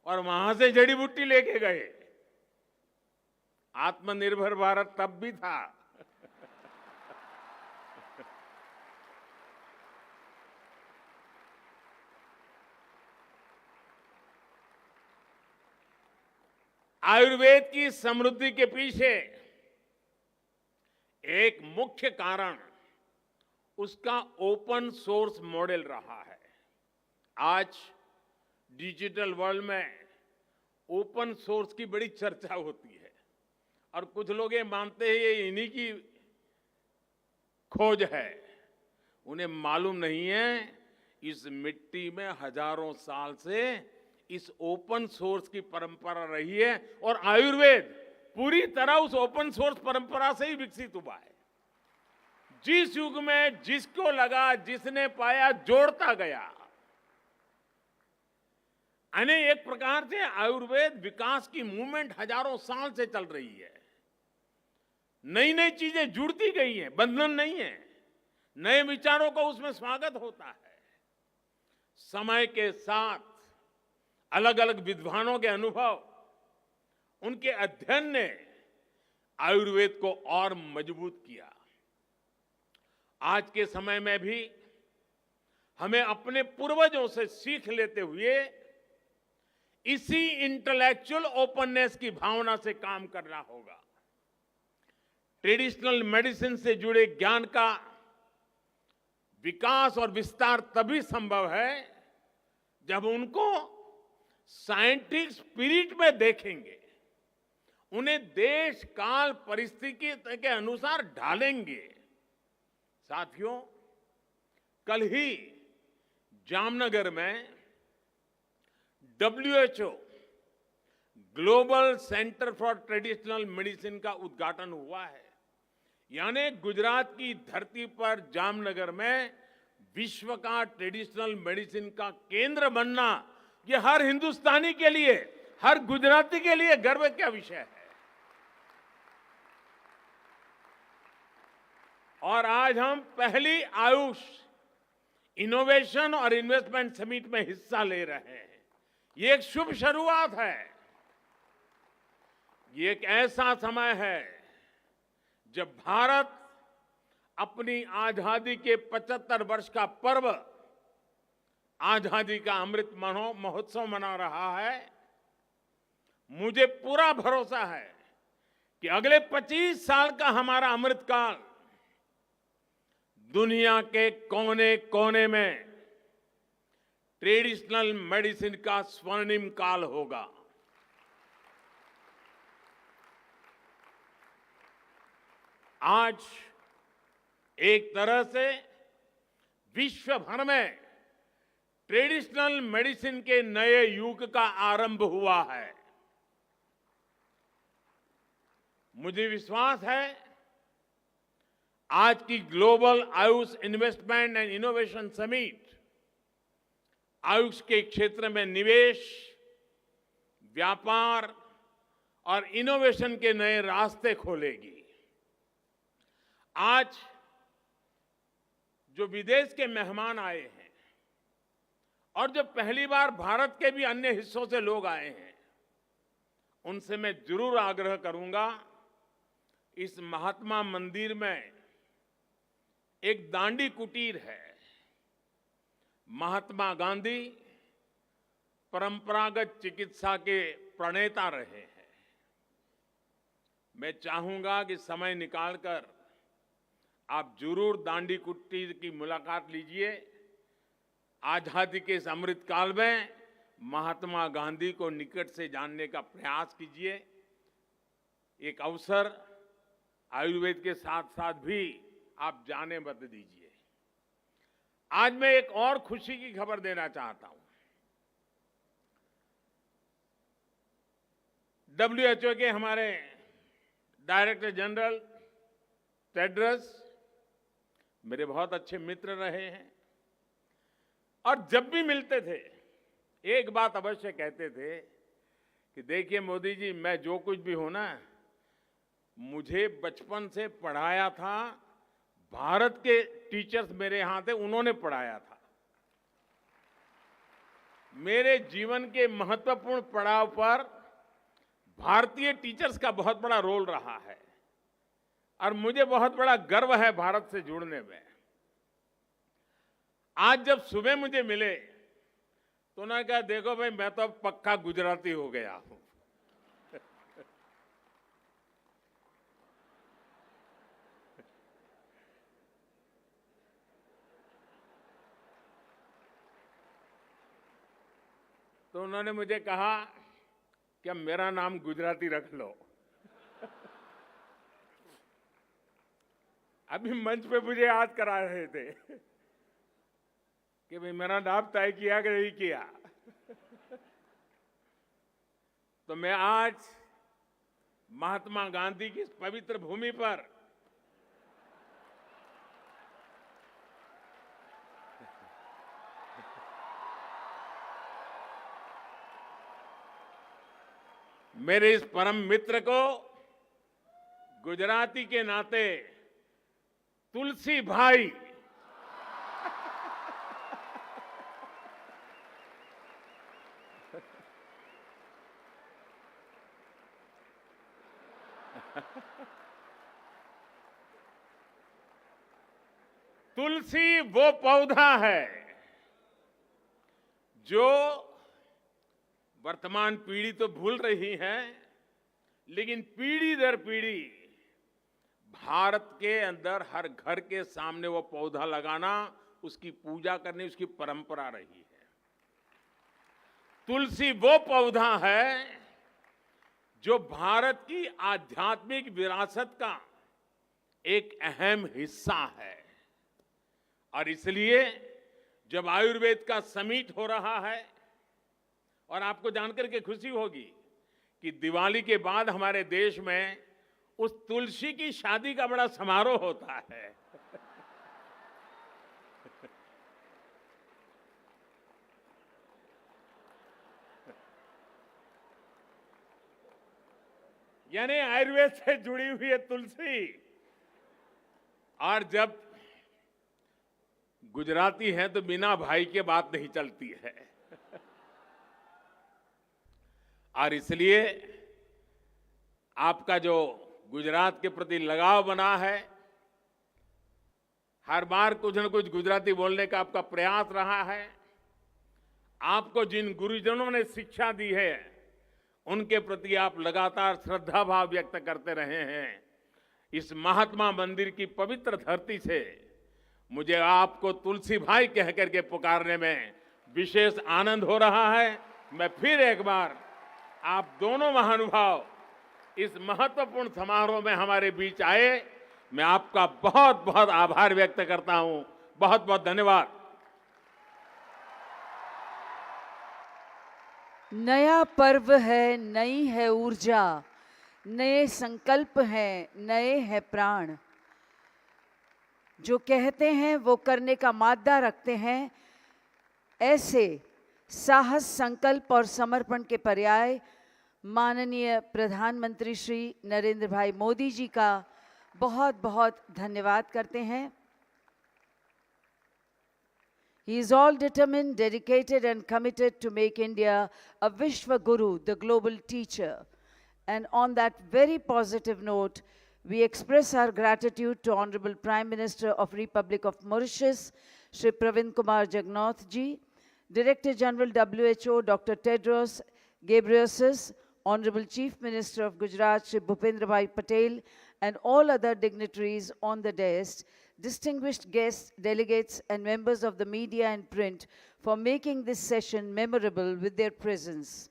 और वहां से जड़ी बूटी लेके गए। आत्मनिर्भर भारत तब भी था। आयुर्वेद की समृद्धि के पीछे एक मुख्य कारण उसका ओपन सोर्स मॉडल रहा है। आज डिजिटल वर्ल्ड में ओपन सोर्स की बड़ी चर्चा होती है और कुछ लोग ये मानते हैं ये इन्हीं की खोज है। उन्हें मालूम नहीं है इस मिट्टी में हजारों साल से इस ओपन सोर्स की परंपरा रही है और आयुर्वेद पूरी तरह उस ओपन सोर्स परंपरा से ही विकसित हुआ है। जिस युग में जिसको लगा, जिसने पाया, जोड़ता गया। यानी एक प्रकार से आयुर्वेद विकास की मूवमेंट हजारों साल से चल रही है। नई नई चीजें जुड़ती गई हैं, बंधन नहीं है। नए विचारों का उसमें स्वागत होता है। समय के साथ अलग अलग विद्वानों के अनुभव, उनके अध्ययन ने आयुर्वेद को और मजबूत किया। आज के समय में भी हमें अपने पूर्वजों से सीख लेते हुए इसी इंटेलेक्चुअल ओपननेस की भावना से काम करना होगा। ट्रेडिशनल मेडिसिन से जुड़े ज्ञान का विकास और विस्तार तभी संभव है जब उनको साइंटिफिक स्पिरिट में देखेंगे, उन्हें देश काल परिस्थिति के अनुसार ढालेंगे। साथियों, कल ही जामनगर में WHO global centre for traditional medicine का उद्घाटन हुआ है। यानी गुजरात की धरती पर जामनगर में विश्व का ट्रेडिशनल मेडिसिन का केंद्र बनना, यह हर हिंदुस्तानी के लिए, हर गुजराती के लिए गर्व का विषय है। और आज हम पहली आयुष इनोवेशन और इन्वेस्टमेंट समिट में हिस्सा ले रहे हैं। ये एक शुभ शुरुआत है। ये एक ऐसा समय है जब भारत अपनी आजादी के 75 वर्ष का पर्व, आजादी का अमृत महोत्सव मना रहा है। मुझे पूरा भरोसा है कि अगले 25 साल का हमारा अमृतकाल दुनिया के कोने कोने में ट्रेडिशनल मेडिसिन का स्वर्णिम काल होगा। आज एक तरह से विश्व भर में ट्रेडिशनल मेडिसिन के नए युग का आरंभ हुआ है। मुझे विश्वास है आज की global Ayush investment and innovation summit Ayush के क्षेत्र में निवेश, व्यापार और इनोवेशन के नए रास्ते खोलेगी। आज जो विदेश के मेहमान आए हैं और जो पहली बार भारत के भी अन्य हिस्सों से लोग आए हैं, उनसे मैं जरूर आग्रह करूंगा, इस महात्मा मंदिर में एक दांडी कुटीर है। महात्मा गांधी परंपरागत चिकित्सा के प्रणेता रहे हैं। मैं चाहूंगा कि समय निकालकर आप जरूर दांडी कुटीर की मुलाकात लीजिए। आजादी के इस अमृत काल में महात्मा गांधी को निकट से जानने का प्रयास कीजिए। एक अवसर आयुर्वेद के साथ साथ भी आप जाने मत दीजिए। आज मैं एक और खुशी की खबर देना चाहता हूं। WHO के हमारे डायरेक्टर जनरल टेड्रस मेरे बहुत अच्छे मित्र रहे हैं और जब भी मिलते थे एक बात अवश्य कहते थे कि देखिए मोदी जी, मैं जो कुछ भी हूं ना, मुझे बचपन से पढ़ाया था, भारत के टीचर्स मेरे यहां थे, उन्होंने पढ़ाया था। मेरे जीवन के महत्वपूर्ण पड़ाव पर भारतीय टीचर्स का बहुत बड़ा रोल रहा है और मुझे बहुत बड़ा गर्व है भारत से जुड़ने में। आज जब सुबह मुझे मिले तो उन्होंने कहा, देखो भाई, मैं तो अब पक्का गुजराती हो गया हूं। तो उन्होंने मुझे कहा कि अब मेरा नाम गुजराती रख लो। अभी मंच पे मुझे याद करा रहे थे कि भाई मेरा नाम तय किया कि नहीं किया। तो मैं आज महात्मा गांधी की इस पवित्र भूमि पर मेरे इस परम मित्र को गुजराती के नाते तुलसी भाई तुलसी वो पौधा है जो वर्तमान पीढ़ी तो भूल रही है, लेकिन पीढ़ी दर पीढ़ी भारत के अंदर हर घर के सामने वो पौधा लगाना, उसकी पूजा करनी, उसकी परंपरा रही है। तुलसी वो पौधा है जो भारत की आध्यात्मिक विरासत का एक अहम हिस्सा है और इसलिए जब आयुर्वेद का समिट हो रहा है, और आपको जानकर के खुशी होगी कि दिवाली के बाद हमारे देश में उस तुलसी की शादी का बड़ा समारोह होता है। यानी आयुर्वेद से जुड़ी हुई है तुलसी। और जब गुजराती है तो बिना भाई के बात नहीं चलती है। और इसलिए आपका जो गुजरात के प्रति लगाव बना है, हर बार कुछ न कुछ गुजराती बोलने का आपका प्रयास रहा है, आपको जिन गुरुजनों ने शिक्षा दी है उनके प्रति आप लगातार श्रद्धा भाव व्यक्त करते रहे हैं। इस महात्मा मंदिर की पवित्र धरती से मुझे आपको तुलसी भाई कह करके पुकारने में विशेष आनंद हो रहा है। मैं फिर एक बार आप दोनों महानुभाव इस महत्वपूर्ण समारोह में हमारे बीच आए, मैं आपका बहुत बहुत आभार व्यक्त करता हूं। बहुत बहुत धन्यवाद। नया पर्व है, नई है ऊर्जा, नए संकल्प हैं, नए हैं प्राण। जो कहते हैं वो करने का मादा रखते हैं। ऐसे साहस, संकल्प और समर्पण के पर्याय माननीय प्रधानमंत्री श्री नरेंद्र भाई मोदी जी का बहुत बहुत धन्यवाद करते हैं। He is all determined, dedicated and committed to make India a Vishwa Guru, the global teacher. And on that very positive note, we express our gratitude to Honorable Prime Minister of Republic of Mauritius, Shri Pravind Kumar Jagnauth ji, Director General WHO, Dr. Tedros Ghebreyesus, Honorable Chief Minister of Gujarat, Shri Bhupendra Bhai Patel, and all other dignitaries on the dais, distinguished guests, delegates, and members of the media and print for making this session memorable with their presence.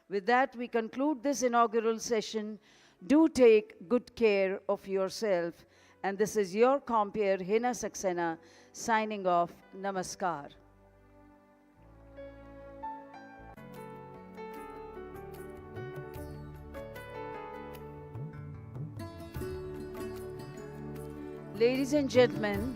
With that, we conclude this inaugural session. Do take good care of yourself. And this is your compeer, Hina Saxena, signing off. Namaskar. Ladies and gentlemen,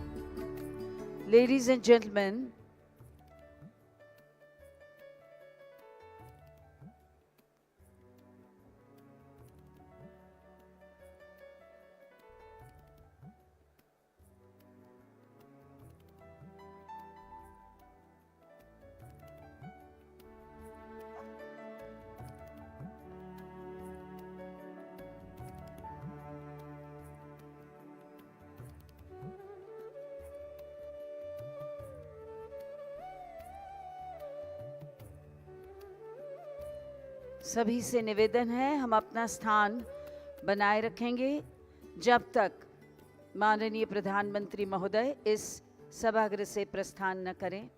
सभी से निवेदन है, हम अपना स्थान बनाए रखेंगे जब तक माननीय प्रधानमंत्री महोदय इस सभागृह से प्रस्थान न करें।